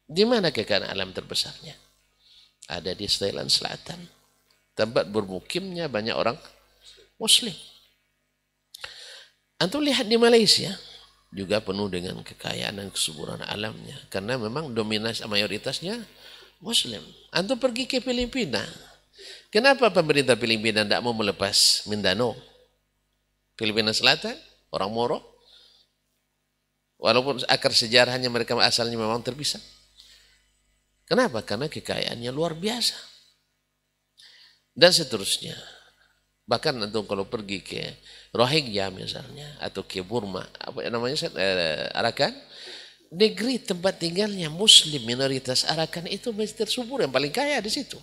D: Di mana kekayaan alam terbesarnya? Ada di Thailand Selatan. Tempat bermukimnya banyak orang Muslim. Antum lihat di Malaysia juga penuh dengan kekayaan dan kesuburan alamnya karena memang dominasi mayoritasnya Muslim. Antum pergi ke Filipina. Kenapa pemerintah Filipina tidak mau melepas Mindanao? Filipina Selatan, orang Moro. Walaupun akar sejarahnya mereka asalnya memang terpisah. Kenapa? Karena kekayaannya luar biasa. dan seterusnya. Bahkan antum kalau pergi ke Rohingya misalnya atau ke Burma, apa namanya Arakan, negeri tempat tinggalnya Muslim minoritas Arakan itu masih tersubur, yang paling kaya di situ.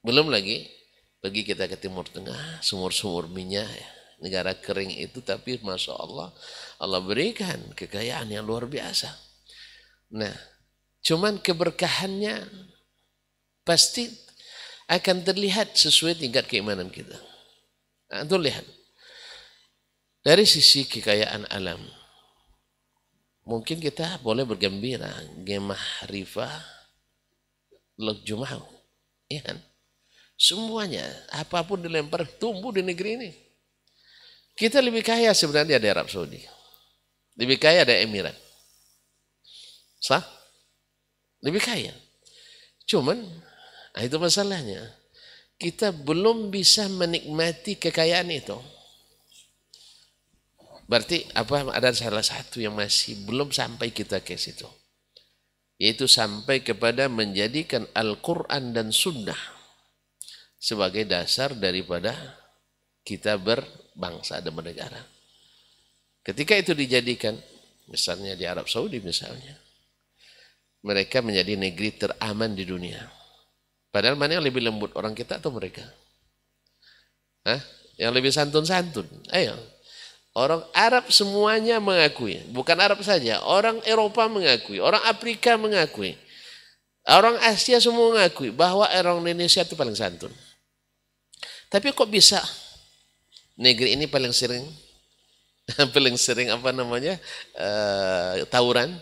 D: Belum lagi pergi kita ke Timur Tengah, sumur-sumur minyak, negara kering itu, tapi masya Allah, Allah berikan kekayaan yang luar biasa. Nah, cuman keberkahannya pasti akan terlihat sesuai tingkat keimanan kita. Nah, itu lihat. Dari sisi kekayaan alam, mungkin kita boleh bergembira, gemah rifah, lok jumau, ya kan? Semuanya, apapun dilempar, tumbuh di negeri ini. Kita lebih kaya sebenarnya di Arab Saudi. Lebih kaya dari Emirat. Sah? Lebih kaya. Cuman, itu masalahnya. Kita belum bisa menikmati kekayaan itu. Berarti ada salah satu yang masih belum sampai kita ke situ. Yaitu sampai kepada menjadikan Al-Quran dan Sunnah sebagai dasar daripada kita berbangsa dan bernegara. Ketika itu dijadikan, misalnya di Arab Saudi misalnya, mereka menjadi negeri teraman di dunia. Padahal mana yang lebih lembut, orang kita atau mereka? Hah? Yang lebih santun-santun. Ayo. Orang Arab semuanya mengakui. Bukan Arab saja, orang Eropa mengakui, orang Afrika mengakui. Orang Asia semua mengakui bahwa orang Indonesia itu paling santun. Tapi kok bisa negeri ini paling sering tawuran,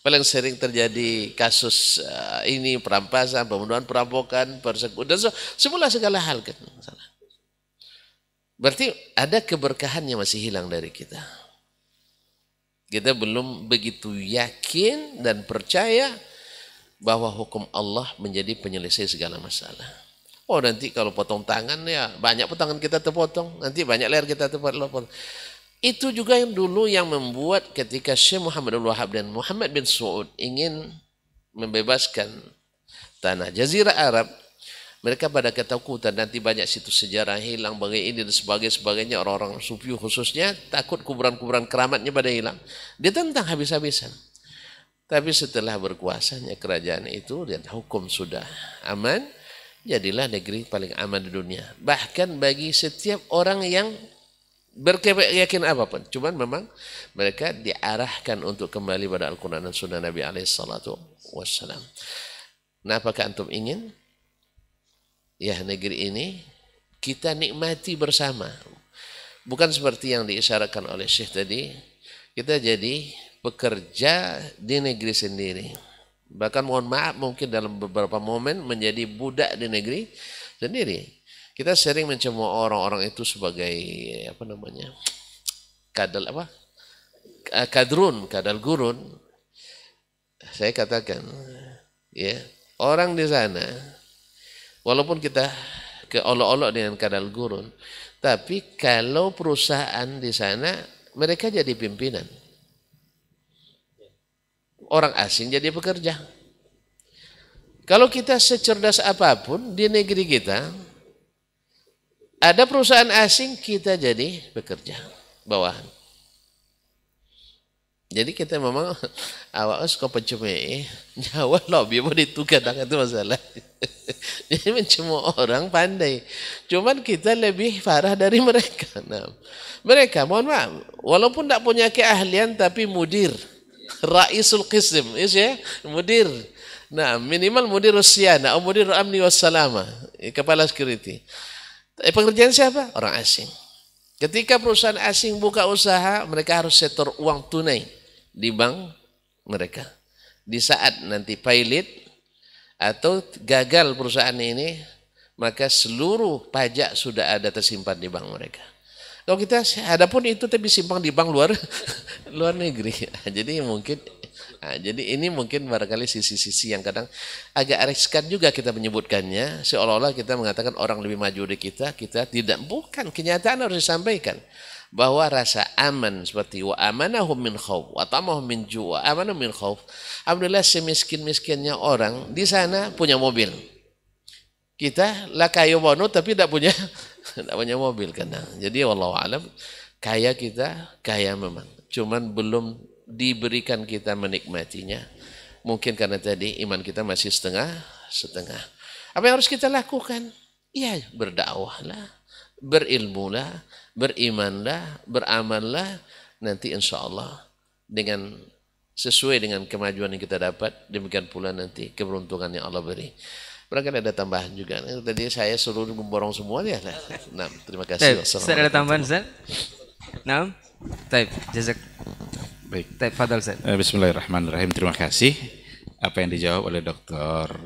D: paling sering terjadi kasus ini perampasan, pembunuhan, perampokan, persekutuan, semua segala hal kan. Berarti ada keberkahan yang masih hilang dari kita. Kita belum begitu yakin dan percaya bahwa hukum Allah menjadi penyelesai segala masalah. Oh, nanti kalau potong tangan ya banyak tangan kita terpotong, nanti banyak leher kita terpotong. Itu juga yang dulu yang membuat ketika Syekh Muhammad Al-Wahhab dan Muhammad bin Saud ingin membebaskan tanah Jazirah Arab, mereka pada ketakutan nanti banyak situs sejarah hilang, bagai ini dan sebagainya, orang-orang sufi khususnya takut kuburan-kuburan keramatnya pada hilang. Dia tentang habis-habisan. Tapi setelah berkuasanya kerajaan itu dan hukum sudah aman, jadilah negeri paling aman di dunia. Bahkan bagi setiap orang yang berkeyakinan apapun. Cuman memang mereka diarahkan untuk kembali pada Al-Quran dan Sunnah Nabi SAW. Nah, apakah antum ingin? Ya, negeri ini kita nikmati bersama. Bukan seperti yang diisyaratkan oleh Syekh tadi. Kita jadi pekerja di negeri sendiri. Bahkan mohon maaf mungkin dalam beberapa momen menjadi budak di negeri sendiri. Kita sering mencemooh orang-orang itu sebagai kadal gurun. Saya katakan, ya, orang di sana walaupun kita keolok-olok dengan kadal gurun, tapi kalau perusahaan di sana mereka jadi pimpinan. Orang asing jadi pekerja. Kalau kita secerdas apapun di negeri kita, ada perusahaan asing, kita jadi pekerja bawahan. Jadi kita memang awak kau pencemooh, nyawa lobby mau kadang itu masalah. Jadi mencemooh orang pandai. Cuman kita lebih parah dari mereka. Nah, mereka mohon maaf, walaupun tidak punya keahlian tapi mudir. Raisul Qism, ya, mudir. Nah, minimal mudir Rusiana atau mudir Amni Wassalama, kepala security. Pekerjaan siapa? Orang asing. Ketika perusahaan asing buka usaha, mereka harus setor uang tunai di bank mereka. Di saat nanti pilot atau gagal perusahaan ini, maka seluruh pajak sudah ada tersimpan di bank mereka. Kalau kita adapun itu tapi simpang di bank luar negeri. Jadi ini mungkin barangkali sisi-sisi yang kadang agak riskan juga kita menyebutkannya, seolah-olah kita mengatakan orang lebih maju dari kita tidak, bukan, kenyataan harus disampaikan. bahwa rasa aman seperti wa amanahum min khauf wa tamahum min ju' wa amanahum min khauf. Alhamdulillah semiskin-miskinnya orang di sana punya mobil. Kita lah kaya bono tapi tidak punya mobil kan. Jadi wallahu alam kaya kita kaya memang. Cuman belum diberikan kita menikmatinya. Mungkin karena tadi iman kita masih setengah. Apa yang harus kita lakukan? Ya berdakwahlah, berilmulah, berimanlah, beramallah. Nanti insya Allah dengan sesuai dengan kemajuan yang kita dapat, demikian pula nanti keberuntungan yang Allah beri. Barangkali ada tambahan juga. Tadi saya suruh memborong semua ya. Nah, terima kasih.
B: Saya ada tambahan, Ustaz? Nah, taib, jazak.
C: Baik.
B: Taib, fadal, Ustaz.
C: Bismillahirrahmanirrahim. Terima kasih. Apa yang dijawab oleh Dr.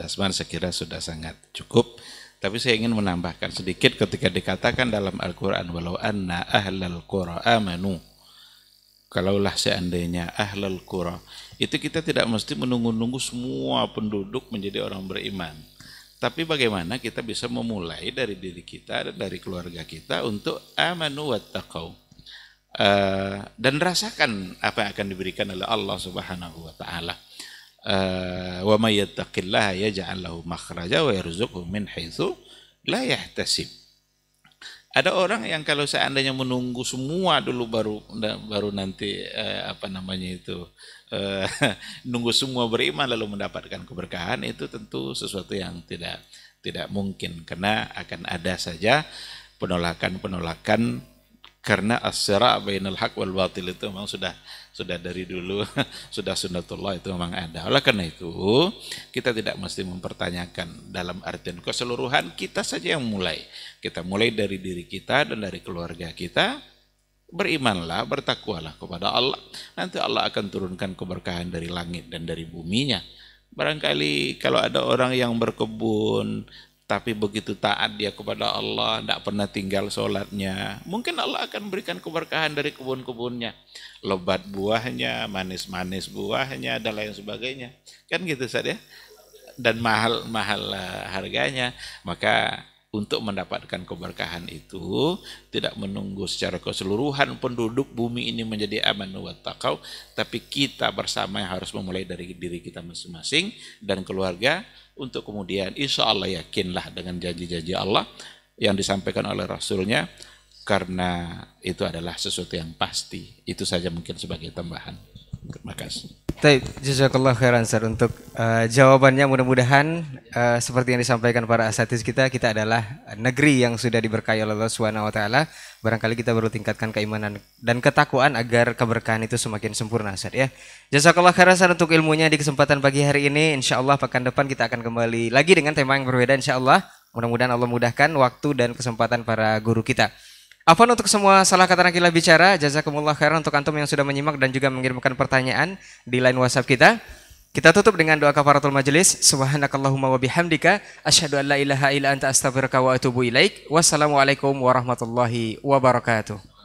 C: Dasman saya kira sudah sangat cukup. Tapi saya ingin menambahkan sedikit ketika dikatakan dalam Al-Quran, walau anna ahlal qura amanu. Kalaulah seandainya ahlal qura, itu kita tidak mesti menunggu-nunggu semua penduduk menjadi orang beriman. Tapi bagaimana kita bisa memulai dari diri kita dan dari keluarga kita untuk amanu wattaqau. Dan rasakan apa yang akan diberikan oleh Allah Subhanahu wa taala. Wa may yattaqillaha yaj'al lahu makhraja wa yarzuqhu min haitsu la yahtasib. Ada orang yang kalau seandainya menunggu semua dulu baru nanti nunggu semua beriman lalu mendapatkan keberkahan, itu tentu sesuatu yang tidak mungkin, karena akan ada saja penolakan karena as-sira' bainal haq wal batil itu memang sudah dari dulu sudah sunnatullah, itu memang ada. Oleh karena itu kita tidak mesti mempertanyakan dalam artian keseluruhan, kita saja yang mulai. Kita mulai dari diri kita dan dari keluarga kita. Berimanlah, bertakwalah kepada Allah. Nanti Allah akan turunkan keberkahan dari langit dan dari buminya. Barangkali kalau ada orang yang berkebun tapi begitu taat dia kepada Allah, tidak pernah tinggal sholatnya, mungkin Allah akan berikan keberkahan dari kebun-kebunnya, lebat buahnya, manis-manis buahnya, dan lain sebagainya, kan gitu saja, dan mahal harganya. Maka untuk mendapatkan keberkahan itu tidak menunggu secara keseluruhan penduduk bumi ini menjadi amanu wattaqau, tapi kita bersama yang harus memulai dari diri kita masing-masing dan keluarga, untuk kemudian insya Allah yakinlah dengan janji-janji Allah yang disampaikan oleh Rasulnya, karena itu adalah sesuatu yang pasti. Itu saja mungkin sebagai tambahan. Terima kasih.
B: Baik, jazakallah khairan Ustaz untuk jawabannya. Mudah-mudahan seperti yang disampaikan para asatiz kita adalah negeri yang sudah diberkahi oleh Allah Subhanahu wa taala. Barangkali kita perlu tingkatkan keimanan dan ketakwaan agar keberkahan itu semakin sempurna, Ustaz ya. Jazakallah khairan Ustaz untuk ilmunya di kesempatan pagi hari ini. Insyaallah pekan depan kita akan kembali lagi dengan tema yang berbeda insyaallah. Mudah-mudahan Allah mudahkan waktu dan kesempatan para guru kita. Afwan untuk semua salah kata nakilah bicara. Jazakumullah khairan untuk antum yang sudah menyimak dan juga mengirimkan pertanyaan di line WhatsApp kita. Kita tutup dengan doa kafaratul majelis. Subhanakallahumma wa bihamdika asyhadu an la ilaha illa anta astaghfiruka wa atubu ilaik. Wassalamualaikum warahmatullahi wabarakatuh.